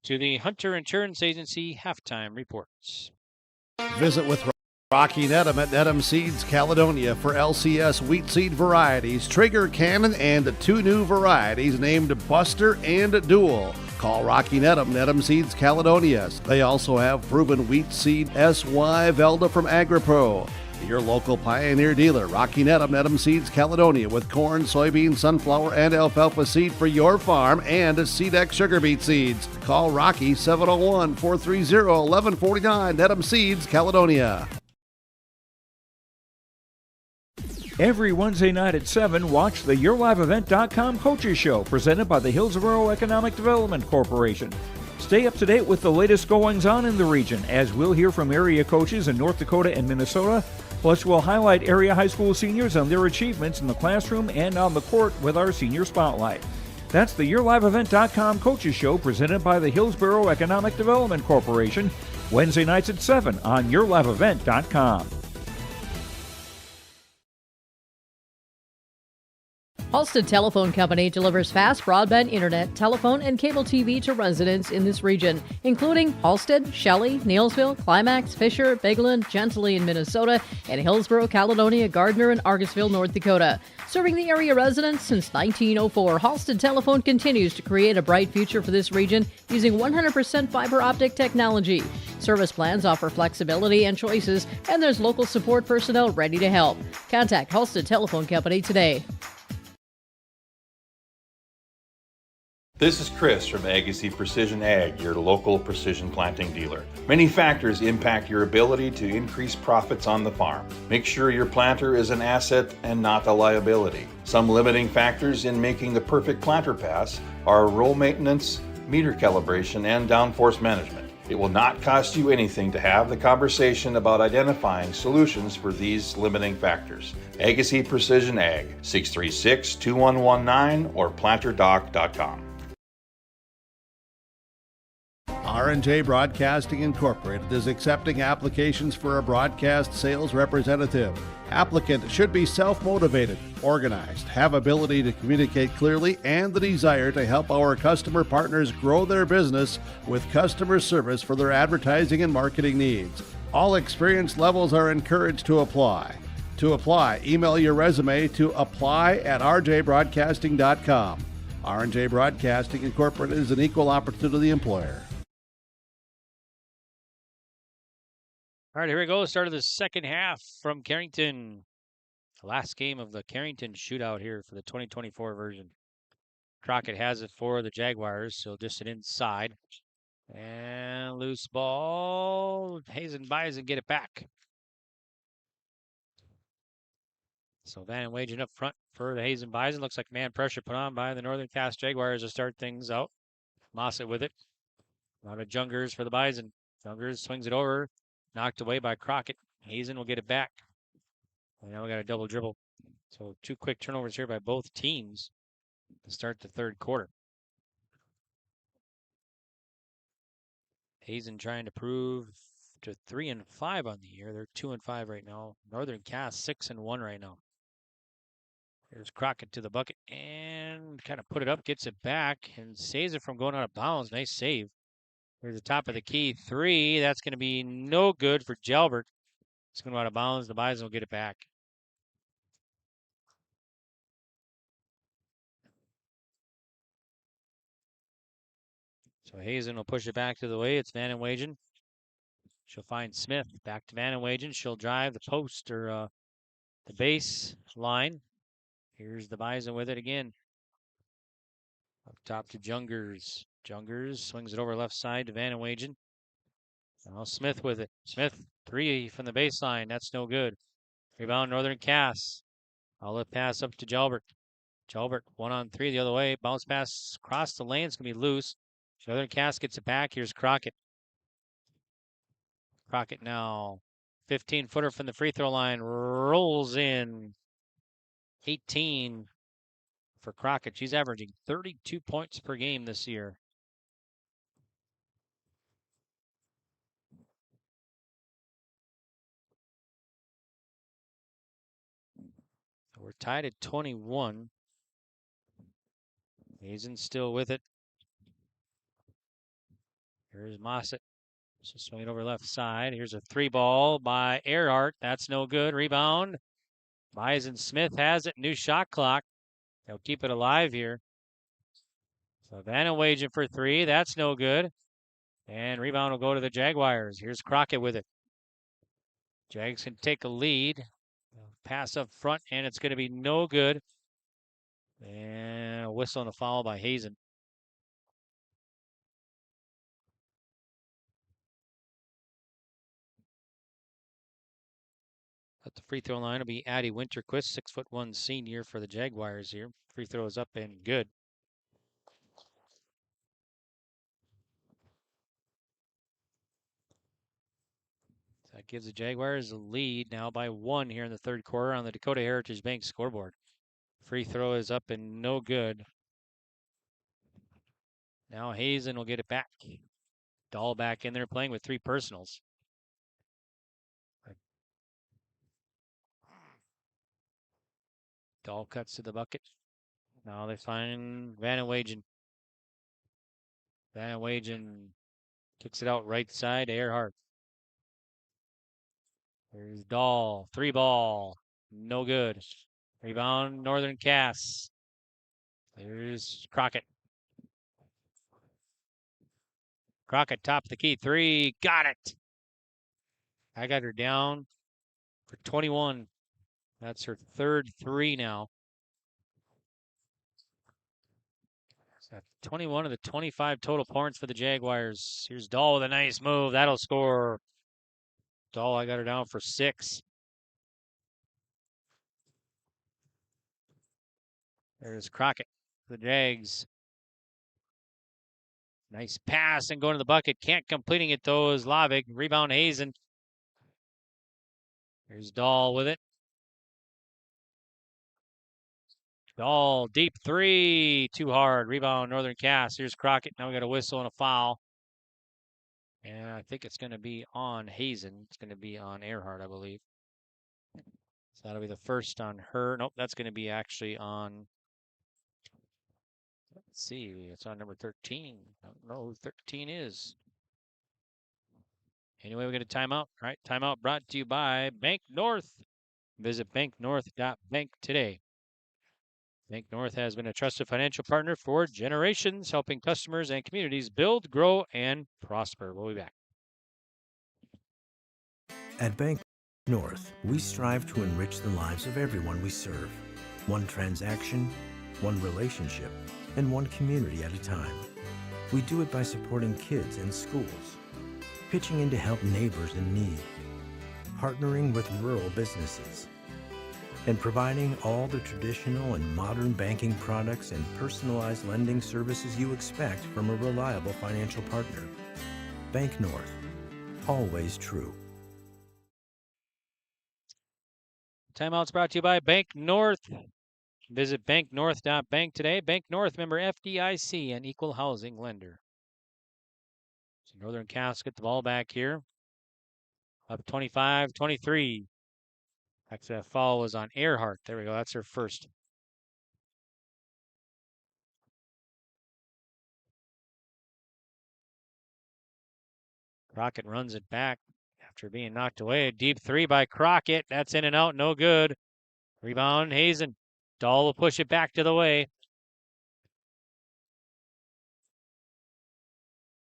to the Hunter Insurance Agency halftime reports. Visit with Rocky Nedham at Nedham Seeds Caledonia for LCS wheat seed varieties, Trigger Cannon, and 2 new varieties named Buster and Dual. Call Rocky Nedham, Nedham Seeds Caledonia. They also have proven wheat seed SY Velda from AgriPro. Your local Pioneer dealer, Rocky Nedham, Nedham Seeds Caledonia, with corn, soybean, sunflower, and alfalfa seed for your farm and SeedX sugar beet seeds. Call Rocky 701-430-1149, Nedham Seeds Caledonia. Every Wednesday night at 7, watch the YourLiveEvent.com Coaches Show presented by the Hillsborough Economic Development Corporation. Stay up to date with the latest goings-on in the region, as we'll hear from area coaches in North Dakota and Minnesota. Plus, we'll highlight area high school seniors on their achievements in the classroom and on the court with our Senior Spotlight. That's the YourLiveEvent.com Coaches Show presented by the Hillsborough Economic Development Corporation, Wednesday nights at 7 on YourLiveEvent.com. Halstead Telephone Company delivers fast broadband internet, telephone, and cable TV to residents in this region, including Halstead, Shelley, Neilsville, Climax, Fisher, Bigland, Gentilly in Minnesota, and Hillsborough, Caledonia, Gardner, and Argosville, North Dakota. Serving the area residents since 1904, Halstead Telephone continues to create a bright future for this region using 100% fiber optic technology. Service plans offer flexibility and choices, and there's local support personnel ready to help. Contact Halstead Telephone Company today. This is Chris from Agassiz Precision Ag, your local precision planting dealer. Many factors impact your ability to increase profits on the farm. Make sure your planter is an asset and not a liability. Some limiting factors in making the perfect planter pass are roll maintenance, meter calibration, and downforce management. It will not cost you anything to have the conversation about identifying solutions for these limiting factors. Agassiz Precision Ag, 636-2119 or planterdoc.com. R&J Broadcasting Incorporated is accepting applications for a broadcast sales representative. Applicant should be self-motivated, organized, have ability to communicate clearly, and the desire to help our customer partners grow their business with customer service for their advertising and marketing needs. All experience levels are encouraged to apply. To apply, email your resume to apply@rjbroadcasting.com. R&J Broadcasting Incorporated is an equal opportunity employer. All right, here we go. Start of the second half from Carrington. The last game of the Carrington Shootout here for the 2024 version. Crockett has it for the Jaguars, so just an inside. And loose ball. Hazen buys and get it back. So Van Wagen up front for the Hazen Bison. Looks like man pressure put on by the Northern Cass Jaguars to start things out. Mossett with it. Out of Jungers for the Bison. Jungers swings it over. Knocked away by Crockett. Hazen will get it back. And now we got a double dribble. So 2 quick turnovers here by both teams to start the third quarter. Hazen trying to prove to 3-5 on the year. They're 2-5 right now. Northern Cass 6-1 right now. Here's Crockett to the bucket and kind of put it up, gets it back, and saves it from going out of bounds. Nice save. Here's the top of the key 3. That's going to be no good for Jalbert. It's going to go out of bounds. The Bison will get it back. So Hazen will push it back to the way. It's Van Wagen. She'll find Smith. Back to Van Wagen. She'll drive the post or the base line. Here's the Bison with it again. Up top to Jungers. Jungers swings it over left side to Van Wagen. Now Smith with it. Smith, 3 from the baseline. That's no good. Rebound Northern Cass. Outlet pass up to Jalbert. Jalbert 1-on-3 the other way. Bounce pass across the lane. It's going to be loose. Northern Cass gets it back. Here's Crockett. Crockett now 15-footer from the free throw line. Rolls in. 18 for Crockett. She's averaging 32 points per game this year. So we're tied at 21. Hazen still with it. Here's Mossett. So swinging over left side. Here's a 3-ball by Earhart. That's no good. Rebound. Bison Smith has it. New shot clock. They'll keep it alive here. So Van Wagen for 3. That's no good. And rebound will go to the Jaguars. Here's Crockett with it. Jags can take a lead. Pass up front, and it's going to be no good. And a whistle and a foul by Hazen. At the free throw line will be Addie Winterquist, 6'1" senior for the Jaguars here. Free throw is up and good. That gives the Jaguars a lead now by 1 here in the third quarter on the Dakota Heritage Bank scoreboard. Free throw is up and no good. Now Hazen will get it back. Dahl back in there playing with 3 personals. Dahl cuts to the bucket. Now they find Van Wagen. Van Wagen kicks it out right side to Earhart. There's Dahl. 3-ball. No good. Rebound, Northern Cass. There's Crockett. Crockett, top of the key. 3. Got it. I got her down for 21. That's her third 3 now. So 21 of the 25 total points for the Jaguars. Here's Dahl with a nice move. That'll score. Dahl, I got her down for 6. There's Crockett. The Jags. Nice pass and going to the bucket. Can't completing it though is Lavig. Rebound Hazen. Here's Dahl with it. Dahl, deep 3. Too hard. Rebound Northern Cass. Here's Crockett. Now we got a whistle and a foul. And I think it's going to be on Hazen. It's going to be on Earhart, I believe. So that'll be the first on her. Nope, that's going to be actually on. Let's see. It's on number 13. I don't know who 13 is. Anyway, we get a timeout. All right, timeout brought to you by Bank North. Visit banknorth.bank today. Bank North has been a trusted financial partner for generations, helping customers and communities build, grow, and prosper. We'll be back. At Bank North, we strive to enrich the lives of everyone we serve. One transaction, one relationship, and one community at a time. We do it by supporting kids and schools, pitching in to help neighbors in need, partnering with rural businesses, and providing all the traditional and modern banking products and personalized lending services you expect from a reliable financial partner. Bank North, always true. Timeout's brought to you by Bank North. Visit banknorth.bank today. Bank North, member FDIC, and equal housing lender. So Northern Cass get the ball back here. Up 25-23. Actually, that foul was on Earhart. There we go. That's her first. Crockett runs it back after being knocked away. A deep 3 by Crockett. That's in and out. No good. Rebound, Hazen. Dahl will push it back to the way.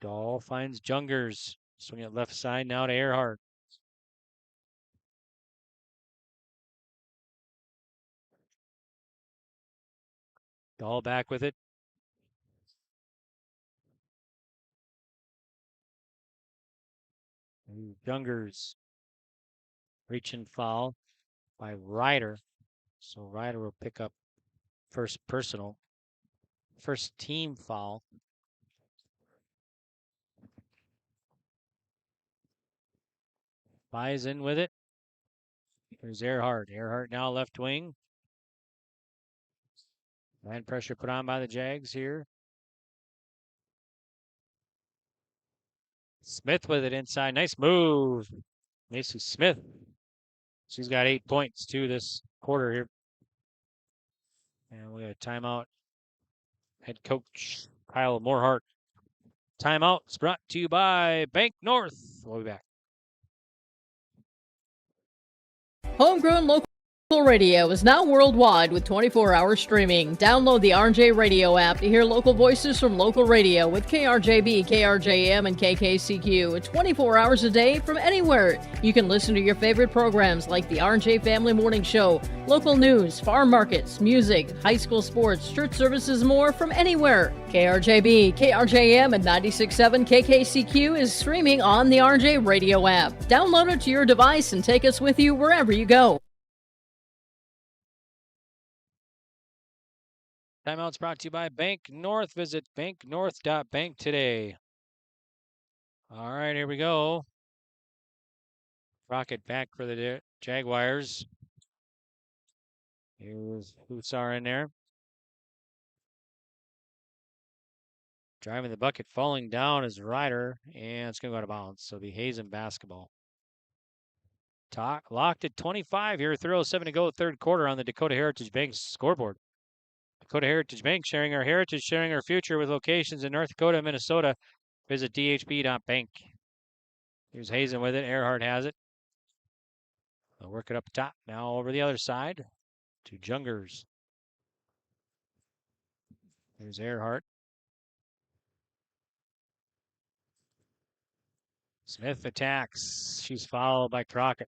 Dahl finds Jungers. Swing it left side now to Earhart. Dahl back with it. Jungers. Reach and foul by Ryder. So Ryder will pick up first personal. First team foul. Buys in with it. Here's Earhart. Earhart now left wing. Man pressure put on by the Jags here. Smith with it inside. Nice move. Macy Smith. She's got 8 points too this quarter here. And we got a timeout head coach Kyle Morehart. Timeout's brought to you by Bank North. We'll be back. Homegrown local radio is now worldwide with 24-hour streaming. Download the RJ Radio app to hear local voices from local radio with KRJB, KRJM, and KKCQ 24 hours a day from anywhere. You can listen to your favorite programs like the RJ Family Morning Show, local news, farm markets, music, high school sports, church services, more from anywhere. KRJB, KRJM, and 96.7 KKCQ is streaming on the RJ Radio app. Download it to your device and take us with you wherever you go. Timeout's brought to you by Bank North. Visit banknorth.bank today. All right, here we go. Rocket back for the Jaguars. Here's Hussar in there. Driving the bucket, falling down is Ryder, and it's going to go out of bounds. So the Hazen basketball. Locked at 25 here, 3:07 to go, third quarter on the Dakota Heritage Bank scoreboard. Dakota Heritage Bank, sharing our heritage, sharing our future with locations in North Dakota and Minnesota. Visit dhb.bank. Here's Hazen with it. Earhart has it. They'll work it up top. Now over the other side to Jungers. There's Earhart. Smith attacks. She's fouled by Crockett.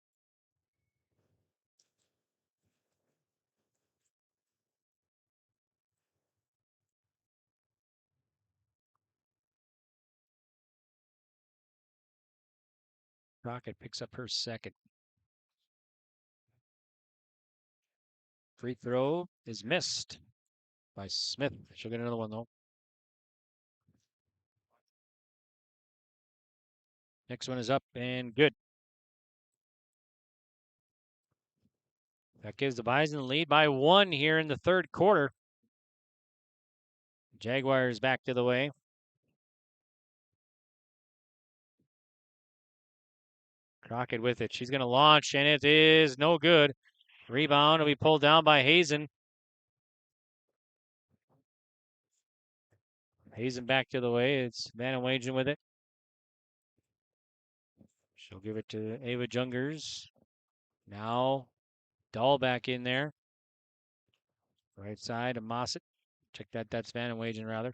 Crockett picks up her second. Free throw is missed by Smith. She'll get another one, though. Next one is up and good. That gives the Bison the lead by 1 here in the third quarter. Jaguars back to the way. Crockett with it. She's going to launch, and it is no good. Rebound will be pulled down by Hazen. Hazen back to the way. It's Van Wagen with it. She'll give it to Ava Jungers. Now Dahl back in there. Right side to Mossett. Check that. That's Van Wagen, rather.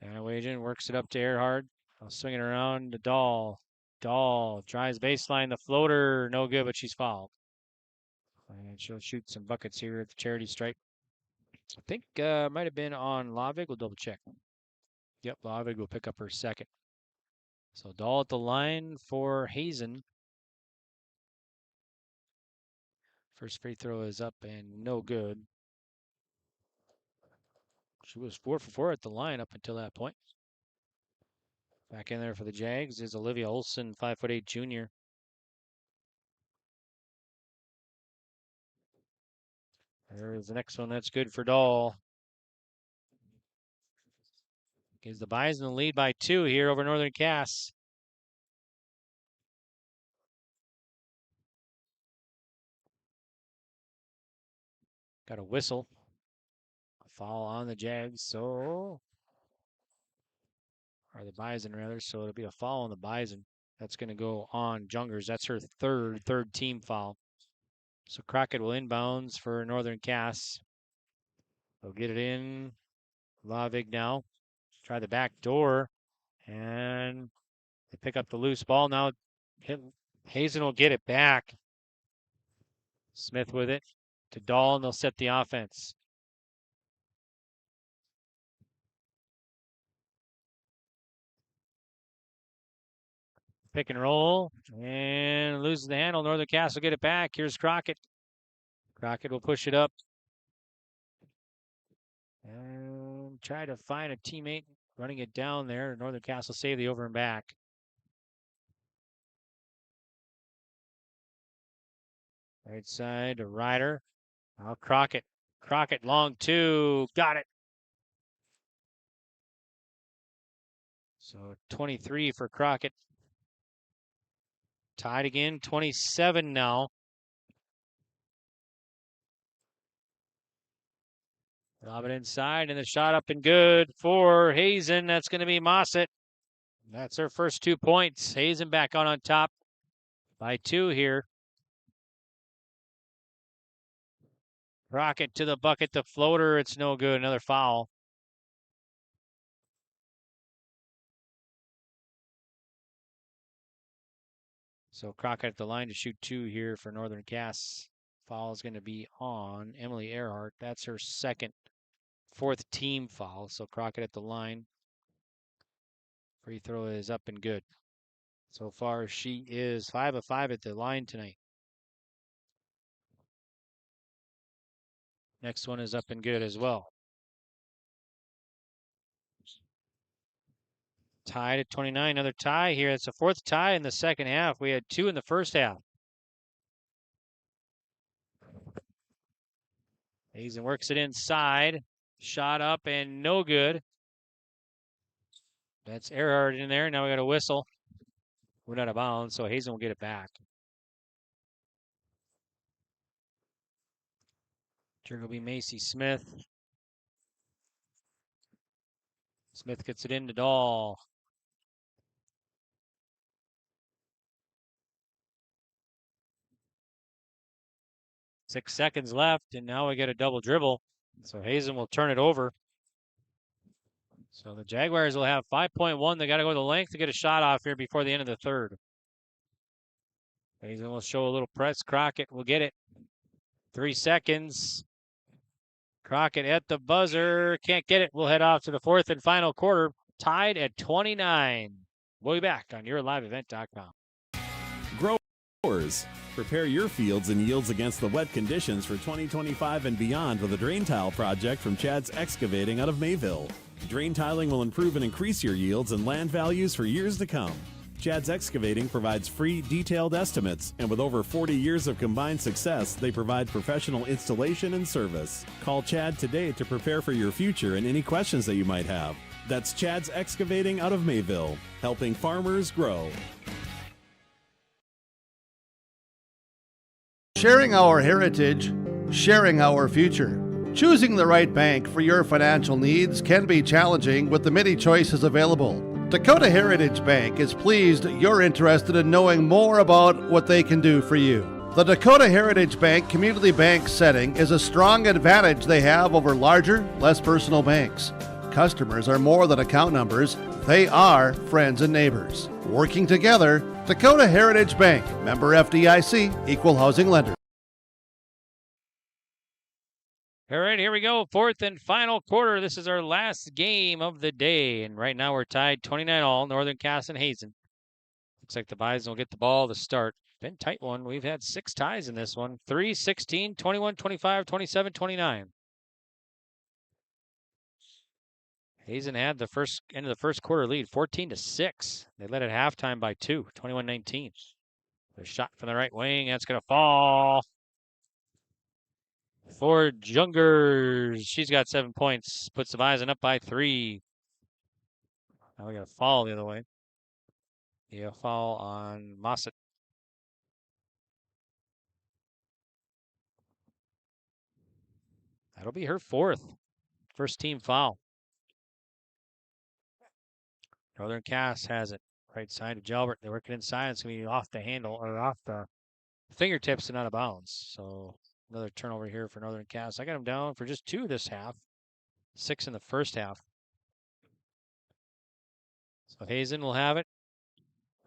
Van Wagen works it up to Earhart. I'll swing it around to Dahl. Dahl tries baseline. The floater, no good, but she's fouled. And she'll shoot some buckets here at the charity stripe. I think might have been on Lavig. We'll double check. Yep, Lavig will pick up her second. So Dahl at the line for Hazen. First free throw is up and no good. She was 4 for 4 at the line up until that point. Back in there for the Jags is Olivia Olson, 5'8" junior. There's the next one. That's good for Dahl. Gives the Bison the lead by 2 here over Northern Cass. Got a whistle. A foul on the Jags, so... Or the Bison, rather. So it'll be a foul on the Bison. That's going to go on Jungers. That's her third team foul. So Crockett will inbounds for Northern Cass. They'll get it in. Lavig now. Try the back door. And they pick up the loose ball. Now Hazen will get it back. Smith with it to Dahl, and they'll set the offense. Pick and roll, and loses the handle. Northern Cass will get it back. Here's Crockett. Crockett will push it up. And try to find a teammate running it down there. Northern Cass will save the over and back. Right side to Ryder. Now Crockett. Crockett long 2. Got it. So 23 for Crockett. Tied again, 27 now. Lob it inside, and the shot up and good for Hazen. That's going to be Mossett. That's her first 2 points. Hazen back on top by 2 here. Crockett to the bucket, the floater. It's no good. Another foul. So Crockett at the line to shoot 2 here for Northern Cass. Foul is going to be on Emily Earhart. That's her fourth team foul. So Crockett at the line. Free throw is up and good. So far, she is 5 of 5 at the line tonight. Next one is up and good as well. Tied at 29. Another tie here. It's a 4th tie in the second half. We had 2 in the first half. Hazen works it inside. Shot up and no good. That's Earhart in there. Now we got a whistle. We're not out of bounds, so Hazen will get it back. Trigger will be Macy Smith. Smith gets it into Dahl. Six seconds left, and now we get a double dribble. So Hazen will turn it over. So the Jaguars will have 5.1. They got to go the length to get a shot off here before the end of the third. Hazen will show a little press. Crockett will get it. 3 seconds. Crockett at the buzzer. Can't get it. We'll head off to the 4th and final quarter. Tied at 29. We'll be back on yourliveevent.com. Growers, prepare your fields and yields against the wet conditions for 2025 and beyond with a drain tile project from Chad's Excavating out of Mayville. Drain tiling will improve and increase your yields and land values for years to come. Chad's Excavating provides free, detailed estimates, and with over 40 years of combined success, they provide professional installation and service. Call Chad today to prepare for your future and any questions that you might have. That's Chad's Excavating out of Mayville, helping farmers grow. Sharing our heritage, sharing our future. Choosing the right bank for your financial needs can be challenging with the many choices available. Dakota Heritage Bank is pleased you're interested in knowing more about what they can do for you. The Dakota Heritage Bank community bank setting is a strong advantage they have over larger, less personal banks. Customers are more than account numbers, they are friends and neighbors. Working together, Dakota Heritage Bank, member FDIC, equal housing lender. All right, here we go. 4th and final quarter. This is our last game of the day. And right now we're tied 29-all, Northern Cass and Hazen. Looks like the Bison will get the ball to start. Been a tight one. We've had 6 ties in this one. 3, 16, 21, 25, 27, 29. Hazen had the end of the first quarter lead, 14-6. They led at halftime by 2, 21-19. The shot from the right wing. That's going to fall. For Jungers, she's got 7 points. Puts the Bison up by 3. Now we got a foul the other way. Yeah, foul on Mossett. That'll be her 4th. First team foul. Northern Cass has it. Right side of Jalbert. They're working inside. It's going to be off the handle or off the fingertips and out of bounds. So another turnover here for Northern Cass. I got them down for just 2 this half. 6 in the first half. So Hazen will have it.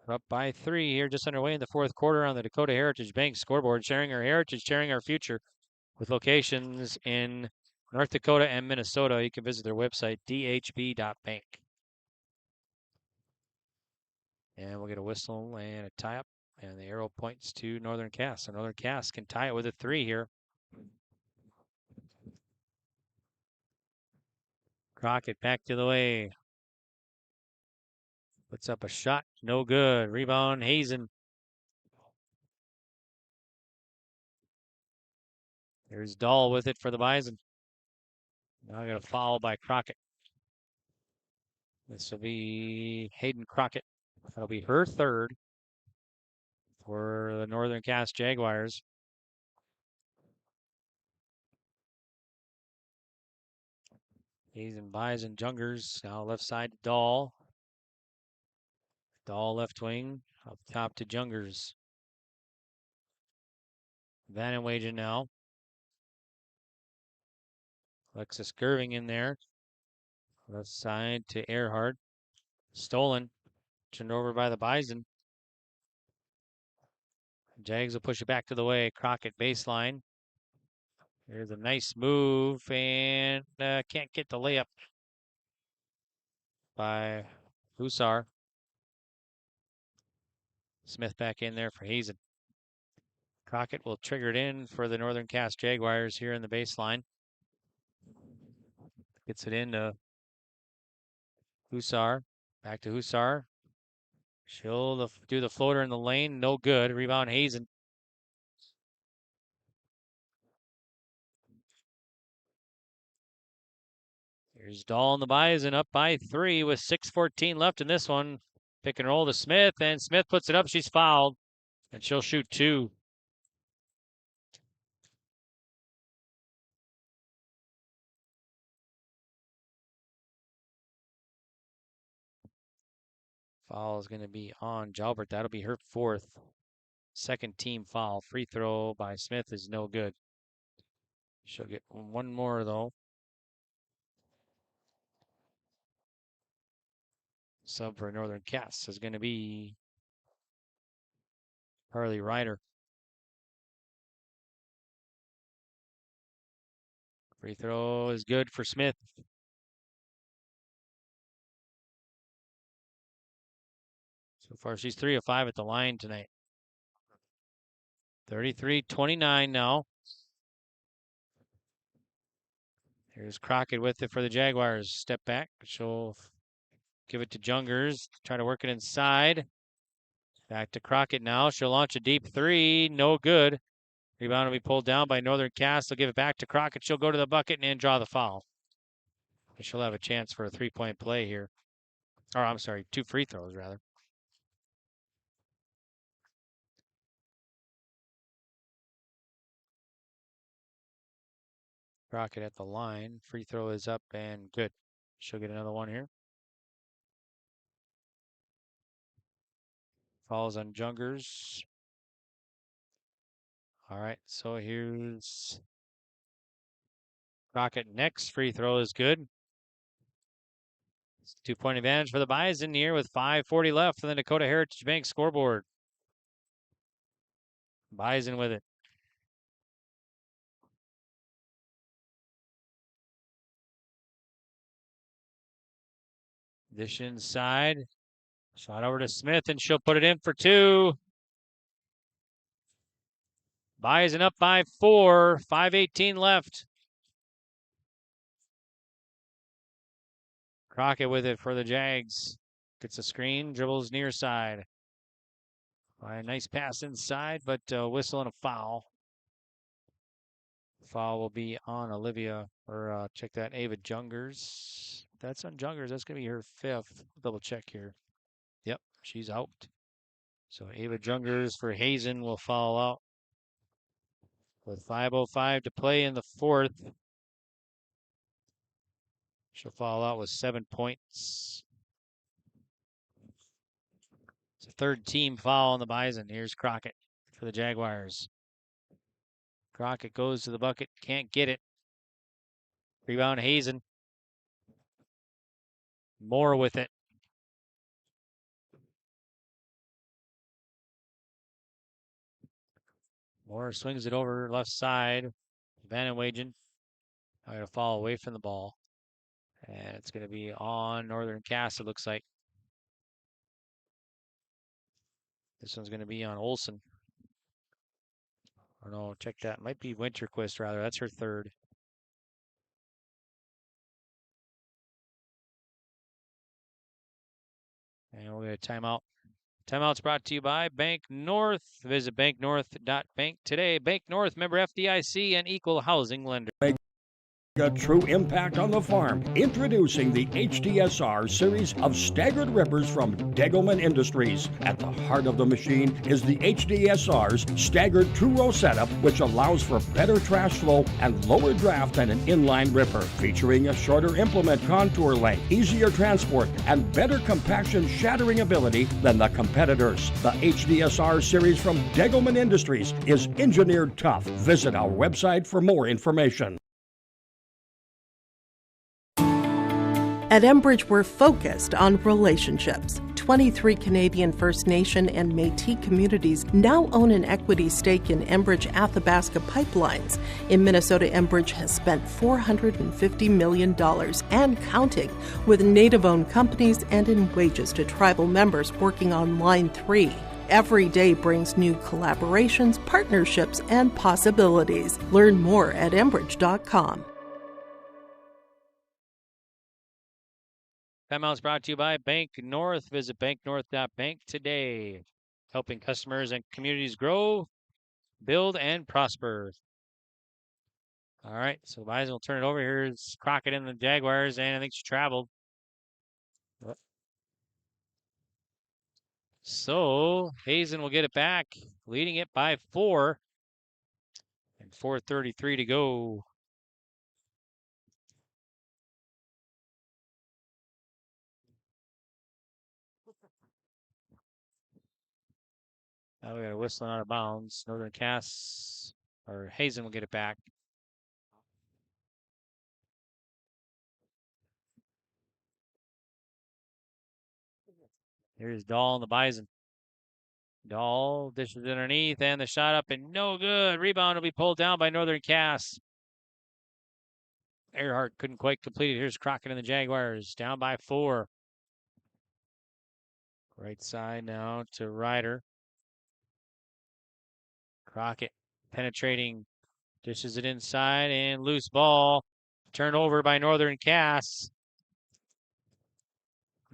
We're up by 3 here, just underway in the 4th quarter on the Dakota Heritage Bank scoreboard. Sharing our heritage, sharing our future with locations in North Dakota and Minnesota. You can visit their website, dhb.bank. And we'll get a whistle and a tie-up. And the arrow points to Northern Cass. So Northern Cass can tie it with a 3 here. Crockett back to the way. Puts up a shot. No good. Rebound, Hazen. There's Dahl with it for the Bison. Now I got a foul by Crockett. This will be Hayden Crockett. That'll be her 3rd for the Northern Cass Jaguars. Hazen, Bison, Jungers. Now left side to Dahl. Dahl left wing. Up top to Jungers. Vanenwagen now. Alexis Gerving in there. Left side to Earhart. Stolen. Turned over by the Bison. Jags will push it back to the way. Crockett baseline. Here's a nice move, and can't get the layup by Hussar. Smith back in there for Hazen. Crockett will trigger it in for the Northern Cass Jaguars here in the baseline. Gets it into Hussar. Back to Hussar. She'll do the floater in the lane. No good. Rebound Hazen. Here's Dahl and the Bison up by 3 with 6:14 left in this one. Pick and roll to Smith, and Smith puts it up. She's fouled, and she'll shoot 2. Foul is going to be on Jalbert. That'll be her 4th. Second team foul. Free throw by Smith is no good. She'll get one more, though. Sub for Northern Cass is going to be Harley Ryder. Free throw is good for Smith. So far, she's 3 of 5 at the line tonight. 33-29 now. Here's Crockett with it for the Jaguars. Step back. She'll give it to Jungers. Try to work it inside. Back to Crockett now. She'll launch a deep 3. No good. Rebound will be pulled down by Northern Cass. They'll give it back to Crockett. She'll go to the bucket and draw the foul. She'll have a chance for a 3-point play here. Or, I'm sorry, 2 free throws, rather. Crockett at the line. Free throw is up and good. She'll get another one here. Falls on Jungers. All right, so here's Crockett next. Free throw is good. 2-point advantage for the Bison here with 5:40 left on the Dakota Heritage Bank scoreboard. Bison with it. Dish inside. Shot over to Smith, and she'll put it in for 2. Bison up by 4. 5:18 left. Crockett with it for the Jags. Gets a screen, dribbles near side. A nice pass inside, but whistle and a foul. Foul will be on Olivia, or check that, Ava Jungers. That's on Jungers. That's going to be her 5th. Double check here. Yep, she's out. So Ava Jungers for Hazen will foul out. With 5:05 to play in the 4th. She'll foul out with 7 points. It's a 3rd team foul on the Bison. Here's Crockett for the Jaguars. Crockett goes to the bucket, can't get it. Rebound Hazen. Moore with it. Moore swings it over left side. Vanenwagen. I'm going to fall away from the ball. And it's going to be on Northern Cass, it looks like. This one's going to be on Olsen. Or no, check that. Might be Winterquist, rather. That's her 3rd. And we'll get a timeout. Timeout's brought to you by Bank North. Visit banknorth.bank today. Bank North, member FDIC and equal housing lender. A true impact on the farm. Introducing the HDSR series of staggered rippers from Degelman Industries. At the heart of the machine is the HDSR's staggered two-row setup, which allows for better trash flow and lower draft than an inline ripper. Featuring a shorter implement contour length, easier transport, and better compaction shattering ability than the competitors. The HDSR series from Degelman Industries is engineered tough. Visit our website for more information. At Enbridge, we're focused on relationships. 23 Canadian First Nation and Métis communities now own an equity stake in Enbridge Athabasca Pipelines. In Minnesota, Enbridge has spent $450 million and counting with Native-owned companies and in wages to tribal members working on Line 3. Every day brings new collaborations, partnerships, and possibilities. Learn more at Enbridge.com. Timeout's brought to you by Bank North. Visit banknorth.bank today. Helping customers and communities grow, build, and prosper. All right, so Bison will turn it over. Here's Crockett in the Jaguars, and I think she traveled. So Hazen will get it back, leading it by 4. And 4:33 to go. Now we got a whistling out of bounds. Northern Cass, or Hazen will get it back. Here's Dahl and the Bison. Dahl dishes it underneath, and the shot up and no good. Rebound will be pulled down by Northern Cass. Earhart couldn't quite complete it. Here's Crockett and the Jaguars, down by 4. Right side now to Ryder. Crockett penetrating, dishes it inside, and loose ball. Turnover by Northern Cass.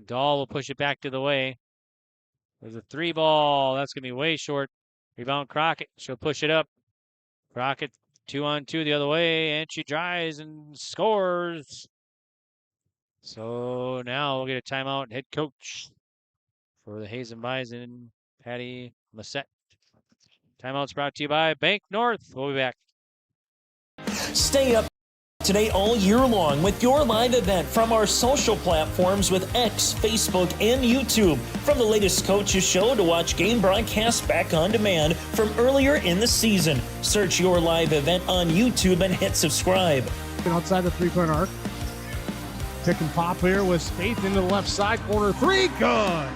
Dahl will push it back to the way. There's a 3 ball. That's going to be way short. Rebound Crockett. She'll push it up. Crockett 2-on-2 the other way, and she drives and scores. So now we'll get a timeout. Head coach for the Hazen Bison, Patty Massette. Timeout's brought to you by Bank North. We'll be back. Stay up today all year long with your live event from our social platforms with X, Facebook, and YouTube. From the latest coaches show to watch game broadcasts back on demand from earlier in the season. Search your live event on YouTube and hit subscribe. Outside the three-point arc. Tick and pop here with Spaeth into the left side corner. 3, good.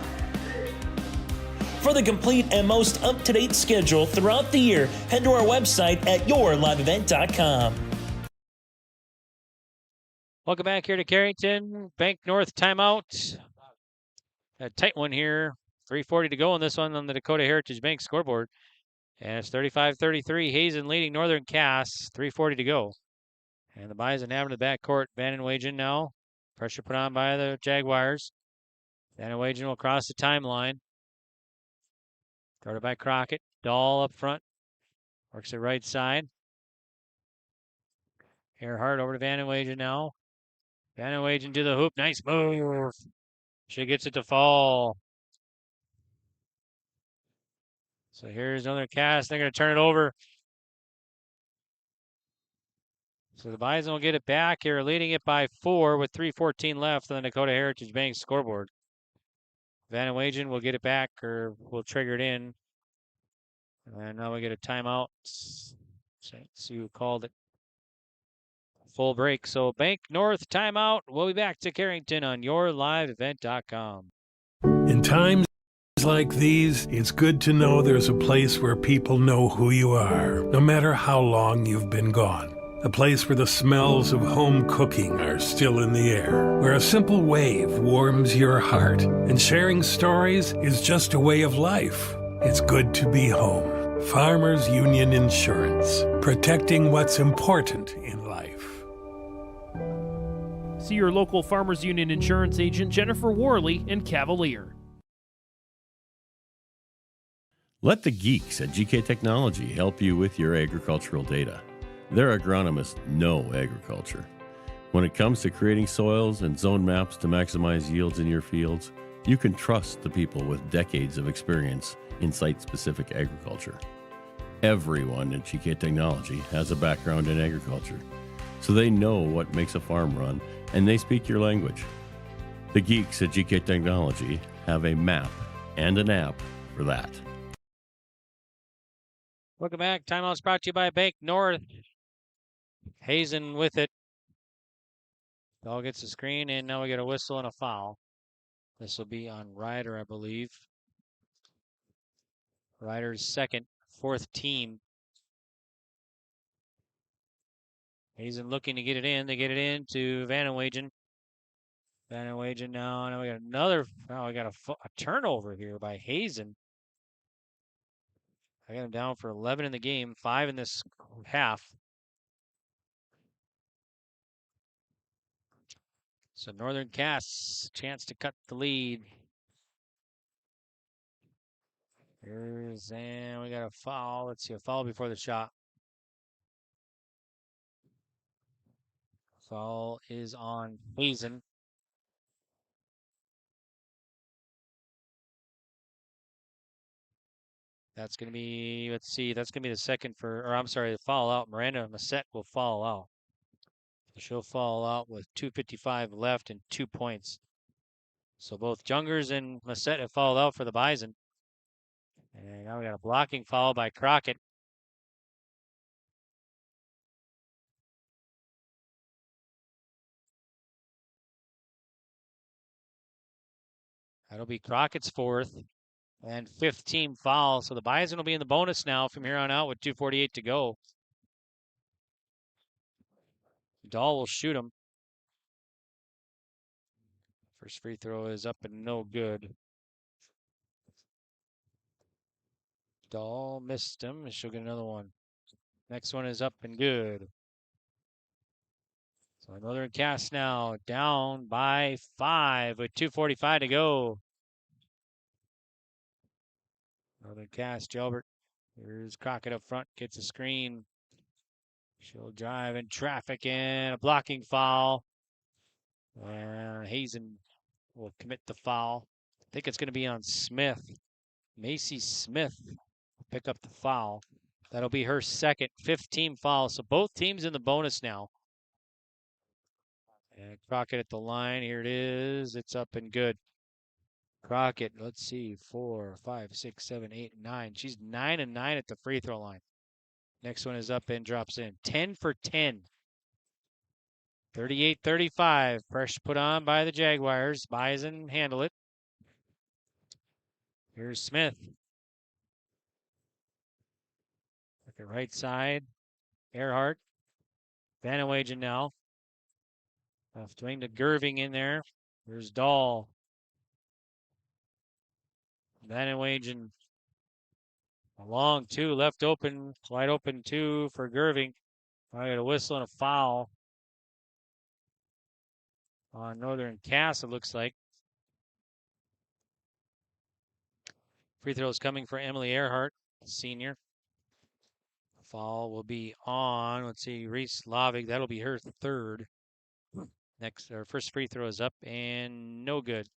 For the complete and most up-to-date schedule throughout the year, head to our website at yourliveevent.com. Welcome back here to Carrington. Bank North timeout. A tight one here. 3:40 to go in this one on the Dakota Heritage Bank scoreboard. And it's 35-33. Hazen leading Northern Cass. 3:40 to go. And the Bison having the backcourt. Van Wagen now. Pressure put on by the Jaguars. Van Wagen will cross the timeline. Started by Crockett. Dahl up front. Works the right side. Earhart over to Van Wagen now. Van Wagen to the hoop. Nice move. She gets it to fall. So here's another cast. They're going to turn it over. So the Bison will get it back here, leading it by 4 with 3:14 left on the Dakota Heritage Bank scoreboard. Van Wagen will get it back, or will trigger it in. And now we get a timeout. See who called it. Full break. So Bank North timeout. We'll be back to Carrington on yourliveevent.com. In times like these, it's good to know there's a place where people know who you are, no matter how long you've been gone. A place where the smells of home cooking are still in the air, where a simple wave warms your heart, and sharing stories is just a way of life. It's good to be home. Farmers Union Insurance, protecting what's important in life. See your local Farmers Union Insurance agent, Jennifer Worley in Cavalier. Let the geeks at GK Technology help you with your agricultural data. Their agronomists know agriculture. When it comes to creating soils and zone maps to maximize yields in your fields, you can trust the people with decades of experience in site-specific agriculture. Everyone at GK Technology has a background in agriculture, so they know what makes a farm run, and they speak your language. The geeks at GK Technology have a map and an app for that. Welcome back. Timeout's brought to you by Bank North. Hazen with it. Ball gets the screen, and now we get a whistle and a foul. This will be on Ryder, I believe. Ryder's second, fourth team. Hazen looking to get it in. They get it in to Vanenwagen. Vanenwagen now. Now we got another. Now we got a turnover here by Hazen. I got him down for 11 in the game, 5 in this half. So Northern Cass, chance to cut the lead. And we got a foul. Let's see, a foul before the shot. Foul is on Hazen. That's going to be, let's see, that's going to be the second the foul out. Miranda Massette will foul out. She'll foul out with 2:55 left and 2 points. So both Jungers and Massette have fouled out for the Bison. And now we got a blocking foul by Crockett. That'll be Crockett's fourth and fifth team foul. So the Bison will be in the bonus now from here on out with 2:48 to go. Dahl will shoot him. First free throw is up and no good. Dahl missed him. She'll get another one. Next one is up and good. So Northern Cass now down by 5 with 2:45 to go. Northern Cass, Gilbert. Here's Crockett up front, gets a screen. She'll drive in traffic and a blocking foul. And Hazen will commit the foul. I think it's going to be on Smith. Macy Smith will pick up the foul. That'll be her second, fifth team foul. So both teams in the bonus now. And Crockett at the line. Here it is. It's up and good. Crockett, let's see, 4, 5, 6, 7, 8, 9. She's 9 and 9 at the free throw line. Next one is up and drops in. 10 for 10. 38-35. Pressure put on by the Jaguars. Bison handle it. Here's Smith. At the right side. Earhart. Vanenwagen now. Dwayne to Gerving in there. There's Dahl. Vanenwagen. A long two left open. Wide open two for Gerving. I got a whistle and a foul on Northern Cass, it looks like. Free throws coming for Emily Earhart, senior. Foul will be on, let's see, Reese Lavig. That'll be her third. Next, our first free throw is up and no good.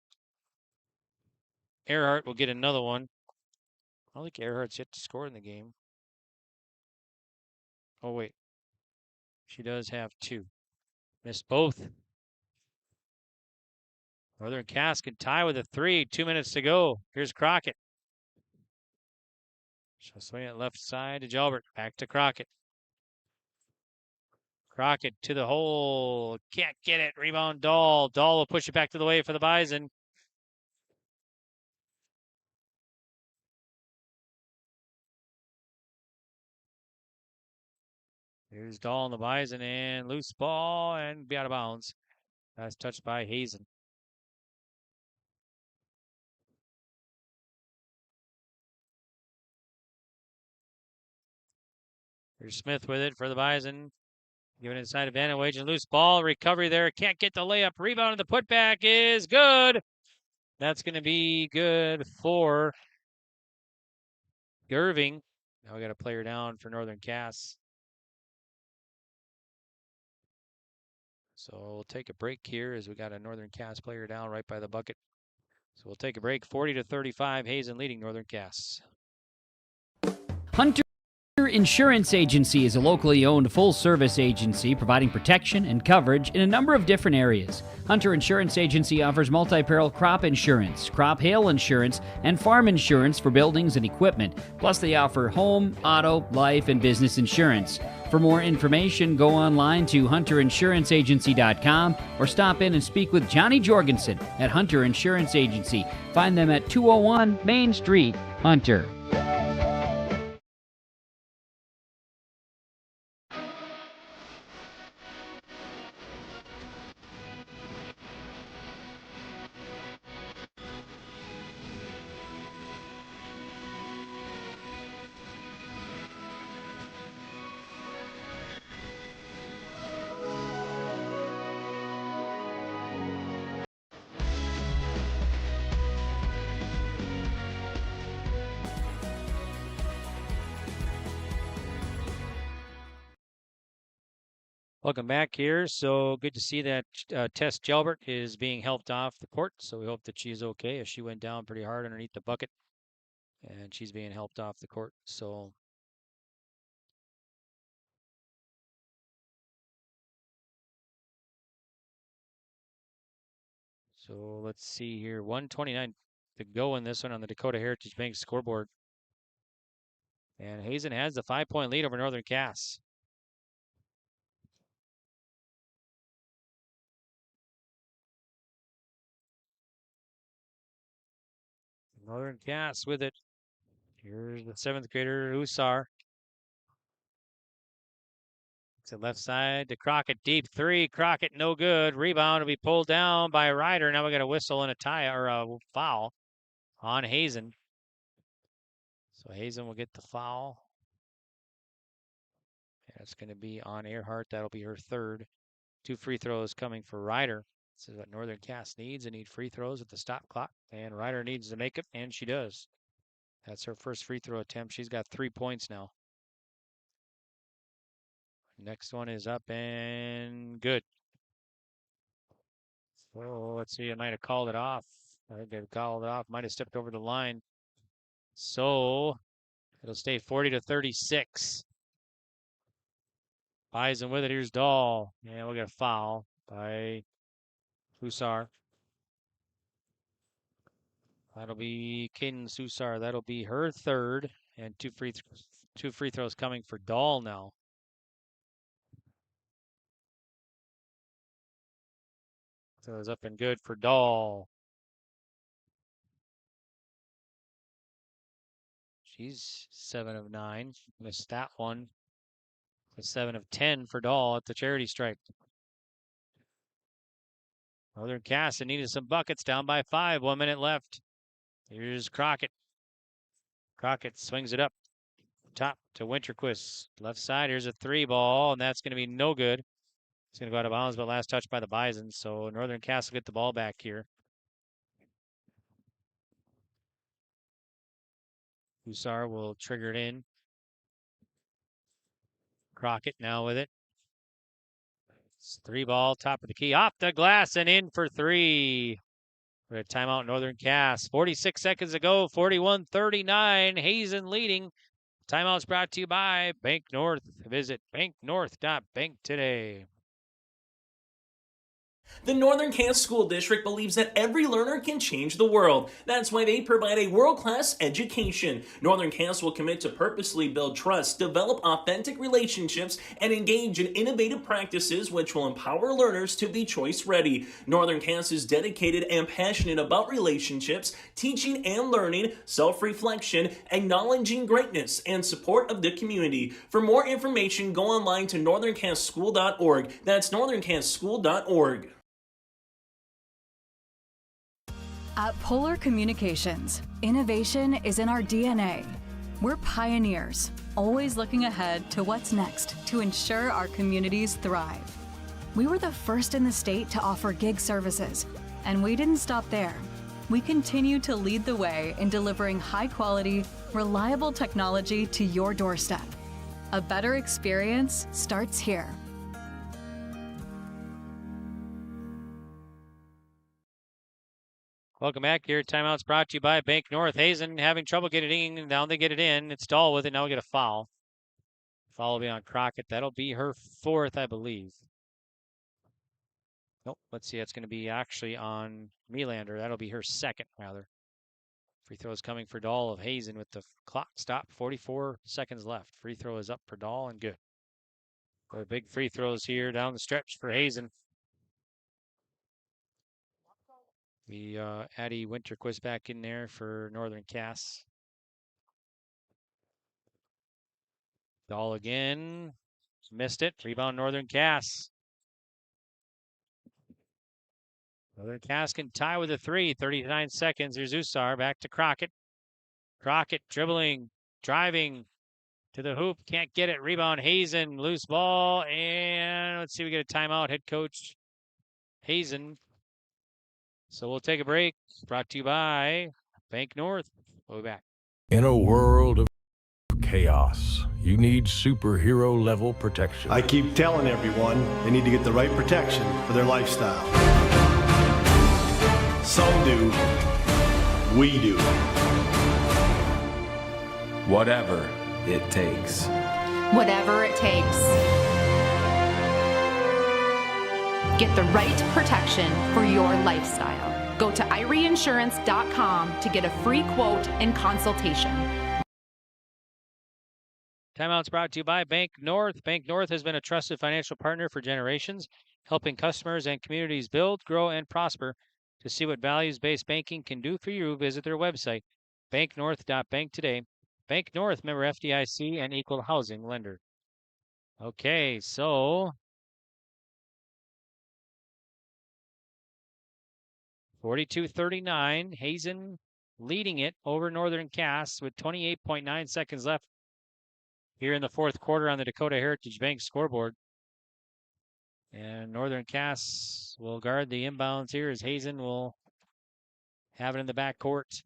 Earhart will get another one. I don't think Earhart's yet to score in the game. Oh, wait. She does have 2. Missed both. Northern Cass can tie with a 3. 2 minutes to go. Here's Crockett. She'll swing it left side to Gilbert. Back to Crockett. Crockett to the hole. Can't get it. Rebound Dahl. Dahl will push it back to the way for the Bison. Here's Dahl on the Bison and loose ball and be out of bounds. That's touched by Hazen. Here's Smith with it for the Bison. Giving it inside to Vanenwagen. Loose ball. Recovery there. Can't get the layup. Rebound and the putback is good. That's going to be good for Gerving. Now we got a player down for Northern Cass. So we'll take a break here as we got a Northern Cass player down right by the bucket. So we'll take a break. 40-35, Hazen leading Northern Cass. Hunter Insurance Agency is a locally owned full-service agency providing protection and coverage in a number of different areas. Hunter Insurance Agency offers multi-peril crop insurance, crop hail insurance, and farm insurance for buildings and equipment. Plus, they offer home, auto, life, and business insurance. For more information, go online to hunterinsuranceagency.com or stop in and speak with Johnny Jorgensen at Hunter Insurance Agency. Find them at 201 Main Street, Hunter. Welcome back here. So good to see that Tess Gelbert is being helped off the court. So we hope that she's okay, as she went down pretty hard underneath the bucket. And she's being helped off the court. So let's see here. 1:29 to go in this one on the Dakota Heritage Bank scoreboard. And Hazen has the 5-point lead over Northern Cass. Northern Cass with it. Here's the 7th grader, Hussar. To left side to Crockett, deep three. Crockett, no good. Rebound will be pulled down by Ryder. Now we got a whistle and a tie or a foul on Hazen. So Hazen will get the foul. And it's going to be on Earhart. That'll be her third. 2 free throws coming for Ryder. This is what Northern Cass needs. They need free throws at the stop clock. And Ryder needs to make it, and she does. That's her first free throw attempt. She's got 3 points now. Next one is up and good. So let's see. I might have called it off. I think they've called it off. Might have stepped over the line. So it'll stay 40-36. Hazen with it. Here's Dahl. And we'll get a foul by Hussar. That'll be Cadence Hussar. That'll be her third. And 2 free throws coming for Dahl now. So it's up and good for Dahl. She's 7 of 9. Missed that one. A 7 of 10 for Dahl at the charity stripe. Northern Cass needed some buckets, down by 5. 1 minute left. Here's Crockett. Crockett swings it up top to Winterquist. Left side, here's a 3 ball, and that's going to be no good. It's going to go out of bounds, but last touch by the Bison. So Northern Cass will get the ball back here. Hussar will trigger it in. Crockett now with it. It's 3 ball, top of the key, off the glass and in for 3. We're at timeout, Northern Cass. 46 seconds to go, 41-39. Hazen leading. Timeout's brought to you by Bank North. Visit banknorth.bank today. The Northern Cass School District believes that every learner can change the world. That's why they provide a world-class education. Northern Cass will commit to purposely build trust, develop authentic relationships, and engage in innovative practices which will empower learners to be choice-ready. Northern Cass is dedicated and passionate about relationships, teaching and learning, self-reflection, acknowledging greatness, and support of the community. For more information, go online to northerncasschool.org. That's northerncasschool.org. At Polar Communications, innovation is in our DNA. We're pioneers, always looking ahead to what's next to ensure our communities thrive. We were the first in the state to offer gig services, and we didn't stop there. We continue to lead the way in delivering high-quality, reliable technology to your doorstep. A better experience starts here. Welcome back here. Timeout's brought to you by Bank North. Hazen having trouble getting it in. Now they get it in. It's Dahl with it. Now we get a foul. Foul will be on Crockett. That'll be her fourth, I believe. Nope. Let's see. That's going to be actually on Melander. That'll be her second, rather. Free throw is coming for Dahl of Hazen with the clock stopped. 44 seconds left. Free throw is up for Dahl and good. So big free throws here down the stretch for Hazen. We Addie Winterquist back in there for Northern Cass. Dahl again. Missed it. Rebound Northern Cass. Northern Cass can tie with a three. 39 seconds. Here's Usar back to Crockett. Crockett dribbling, driving to the hoop. Can't get it. Rebound Hazen. Loose ball. And let's see. We get a timeout. Head coach Hazen. So we'll take a break. Brought to you by Bank North. We'll be back. In a world of chaos, you need superhero level protection. I keep telling everyone they need to get the right protection for their lifestyle. Some do. We do. Whatever it takes. Whatever it takes. Get the right protection for your lifestyle. Go to IRIinsurance.com to get a free quote and consultation. Timeout's brought to you by Bank North. Bank North has been a trusted financial partner for generations, helping customers and communities build, grow, and prosper. To see what values-based banking can do for you, visit their website, banknorth.bank today. Bank North, member FDIC and equal housing lender. Okay, so 42-39, Hazen leading it over Northern Cass with 28.9 seconds left here in the fourth quarter on the Dakota Heritage Bank scoreboard. And Northern Cass will guard the inbounds here as Hazen will have it in the back court.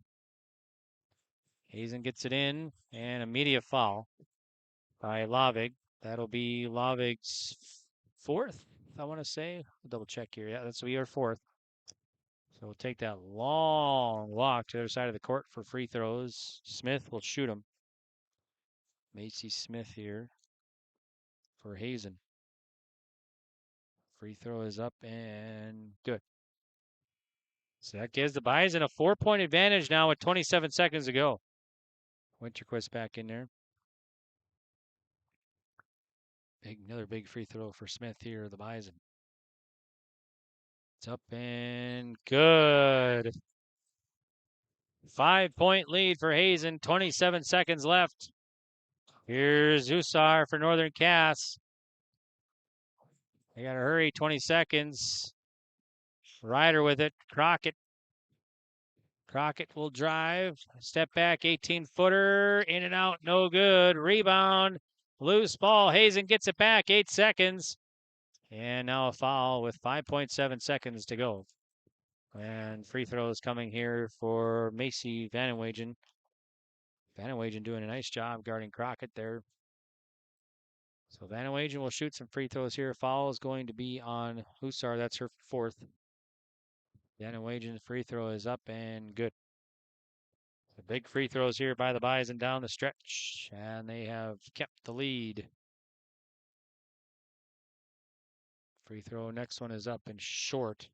Hazen gets it in, and immediate foul by Lavig. That'll be Lavig's fourth, I want to say. I'll double check here. Yeah, that's her fourth. So we'll take that long walk to the other side of the court for free throws. Smith will shoot them. Macy Smith here for Hazen. Free throw is up and good. So that gives the Bison a 4-point advantage now with 27 seconds to go. Winterquist back in there. Another big free throw for Smith here, the Bison. It's up and good. 5-point lead for Hazen. 27 seconds left. Here's Usar for Northern Cass. They got to hurry. 20 seconds. Ryder with it. Crockett. Crockett will drive. Step back. 18-footer. In and out. No good. Rebound. Loose ball. Hazen gets it back. 8 seconds. And now a foul with 5.7 seconds to go. And free throws coming here for Macy Vanenwagen. Vanenwagen doing a nice job guarding Crockett there. So Vanenwagen will shoot some free throws here. Foul is going to be on Husar. That's her fourth. Vanenwagen's free throw is up and good. The big free throws here by the Bison down the stretch. And they have kept the lead. Free throw, next one is up and short.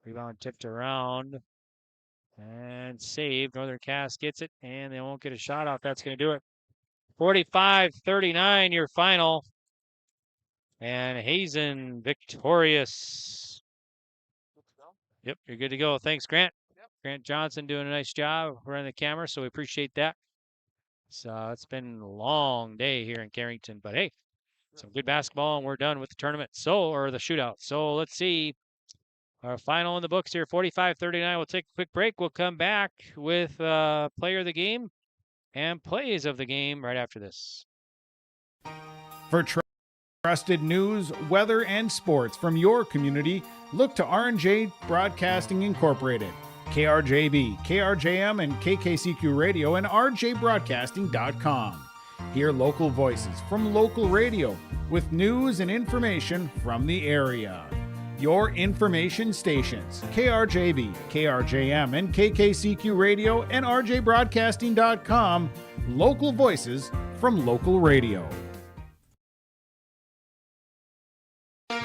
Rebound tipped around and saved. Northern Cass gets it, and they won't get a shot off. That's going to do it. 45-39, your final. And Hazen victorious. Yep, you're good to go. Thanks, Grant. Grant Johnson doing a nice job running the camera, so we appreciate that. So it's been a long day here in Carrington, but hey, some good basketball, and we're done with the tournament. Or the shootout. So let's see. Our final in the books here, 45-39. We'll take a quick break. We'll come back with player of the game and plays of the game right after this. For trusted news, weather, and sports from your community, look to R&J Broadcasting Incorporated. KRJB, KRJM, and KKCQ Radio, and rjbroadcasting.com. Hear local voices from local radio with news and information from the area. your information stations: KRJB, KRJM, and KKCQ Radio, and RJBroadcasting.com. Local voices from local radio.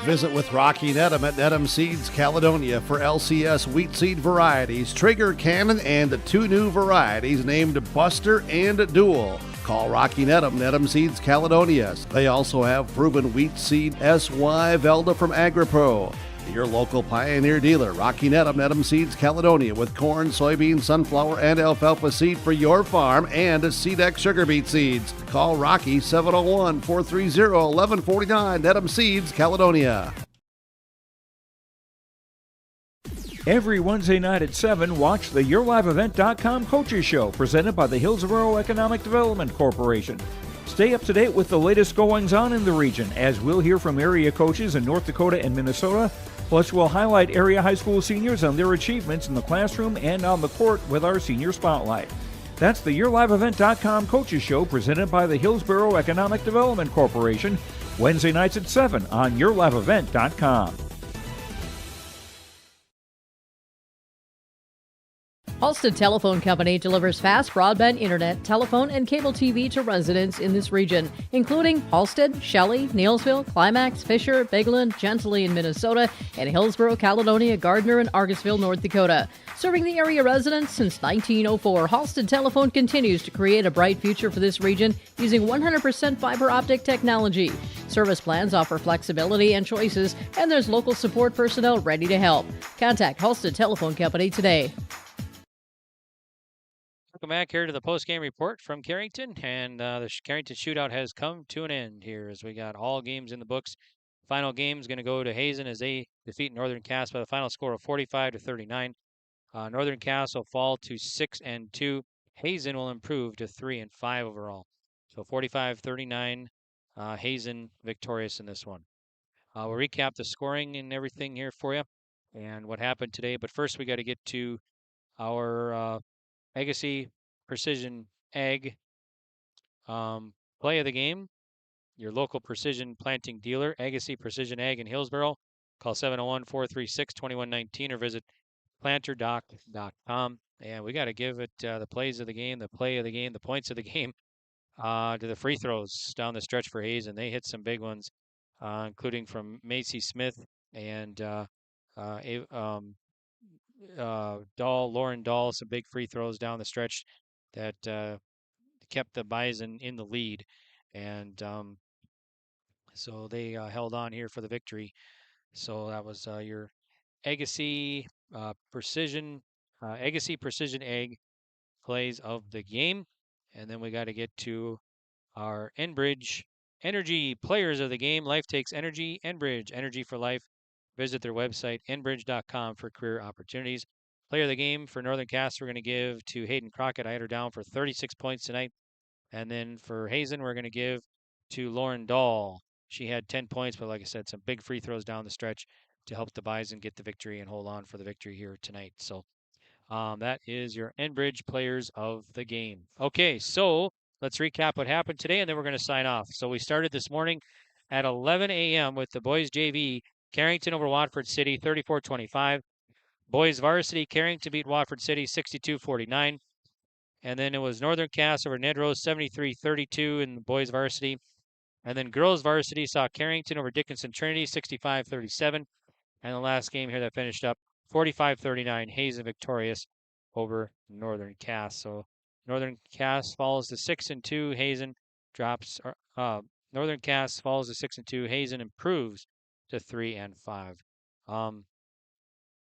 Visit with Rocky Nedham at Nedham Seeds Caledonia for LCS wheat seed varieties, Trigger Cannon, and 2 new varieties named Buster and Dual. Call Rocky Nedham, Nedham Seeds Caledonia. They also have proven wheat seed SY Velda from AgriPro. Your local Pioneer dealer, Rocky Nedham, Nedham Seeds Caledonia, with corn, soybean, sunflower, and alfalfa seed for your farm, and Seedex sugar beet seeds. Call Rocky 701-430-1149, Nedham Seeds Caledonia. Every Wednesday night at 7, watch the YourLiveEvent.com Coaches Show, presented by the Hillsborough Economic Development Corporation. Stay up to date with the latest goings-on in the region, as we'll hear from area coaches in North Dakota and Minnesota. Plus, we'll highlight area high school seniors and their achievements in the classroom and on the court with our Senior Spotlight. That's the YourLiveEvent.com Coaches Show, presented by the Hillsborough Economic Development Corporation, Wednesday nights at 7 on YourLiveEvent.com. Halstead Telephone Company delivers fast broadband internet, telephone, and cable TV to residents in this region, including Halstead, Shelley, Neilsville, Climax, Fisher, Bigland, Gentilly in Minnesota, and Hillsborough, Caledonia, Gardner, and Argusville, North Dakota. Serving the area residents since 1904, Halstead Telephone continues to create a bright future for this region using 100% fiber optic technology. Service plans offer flexibility and choices, and there's local support personnel ready to help. Contact Halstead Telephone Company today. Welcome back here to the post-game report from Carrington, and the Carrington Shootout has come to an end here as we got all games in the books. Final game is going to go to Hazen as they defeat Northern Cass by the final score of 45-39. Northern Cass will fall to 6-2. Hazen will improve to 3-5 overall. So 45-39, Hazen victorious in this one. We'll recap the scoring and everything here for you and what happened today. But first, we got to get to our Agassiz Precision Ag play of the game. Your local precision planting dealer, Agassiz Precision Ag in Hillsborough. Call 701-436-2119 or visit planterdoc.com. And we got to give it the plays of the game, the play of the game, the points of the game to the free throws down the stretch for Hazen. They hit some big ones, including from Macy Smith and Lauren Dahl, some big free throws down the stretch that kept the Bison in the lead. And so they held on here for the victory. So that was your Agassiz Precision Egg plays of the game. And then we got to get to our Enbridge Energy players of the game. Life takes energy. Enbridge, energy for life. Visit their website, enbridge.com, for career opportunities. Player of the game for Northern Cass, we're going to give to Hayden Crockett. I had her down for 36 points tonight. And then for Hazen, we're going to give to Lauren Dahl. She had 10 points, but like I said, some big free throws down the stretch to help the Bison get the victory and hold on for the victory here tonight. So that is your Enbridge players of the game. Okay, so let's recap what happened today, and then we're going to sign off. So we started this morning at 11 a.m. with the boys JV, Carrington over Watford City, 34-25. Boys varsity, Carrington beat Watford City, 62-49. And then it was Northern Cass over Ned Rose, 73-32 in the boys varsity. And then girls varsity saw Carrington over Dickinson Trinity, 65-37. And the last game here that finished up, 45-39, Hazen victorious over Northern Cass. So Northern Cass falls to 6-2. Hazen drops. Northern Cass falls to 6-2. Hazen improves to 3-5.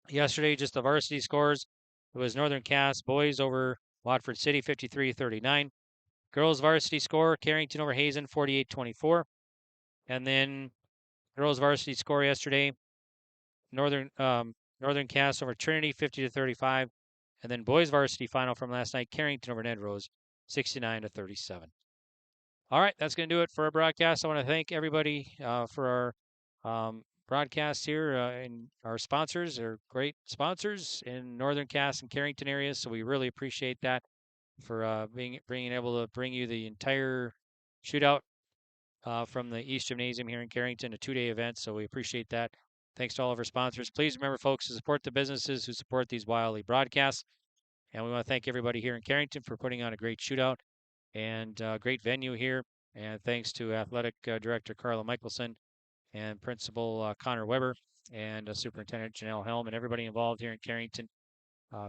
Yesterday, just the varsity scores. It was Northern Cass boys over Watford City, 53-39. Girls varsity score, Carrington over Hazen, 48-24. And then girls varsity score yesterday, Northern Cass over Trinity, 50-35. And then boys varsity final from last night, Carrington over Ned Rose, 69-37. All right, that's going to do it for our broadcast. I want to thank everybody for our broadcast here, and our sponsors are great sponsors in Northern Cass and Carrington areas. So we really appreciate that for being able to bring you the entire shootout from the East Gymnasium here in Carrington, a 2-day event. So we appreciate that. Thanks to all of our sponsors. Please remember, folks, to support the businesses who support these wildly broadcasts. And we want to thank everybody here in Carrington for putting on a great shootout and great venue here. And thanks to Athletic Director Carla Michelson and Principal Connor Weber and Superintendent Janelle Helm and everybody involved here in Carrington.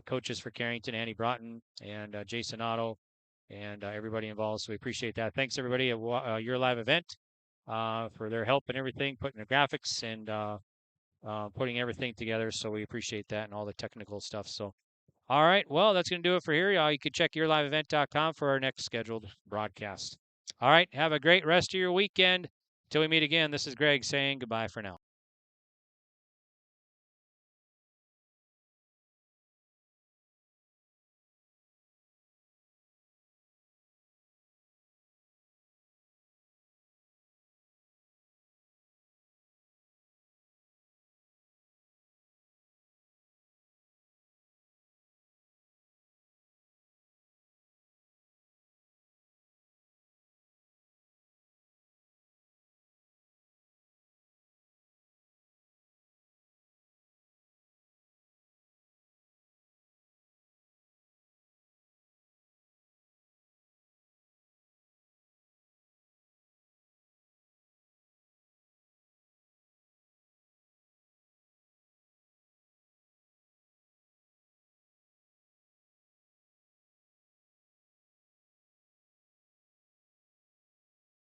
Coaches for Carrington, Annie Broughton and Jason Otto and everybody involved. So we appreciate that. Thanks, everybody, at Your Live Event for their help and everything, putting the graphics and putting everything together. So we appreciate that and all the technical stuff. So, all right. Well, that's going to do it for here. You can check yourliveevent.com for our next scheduled broadcast. All right. Have a great rest of your weekend. Till we meet again, this is Greg saying goodbye for now.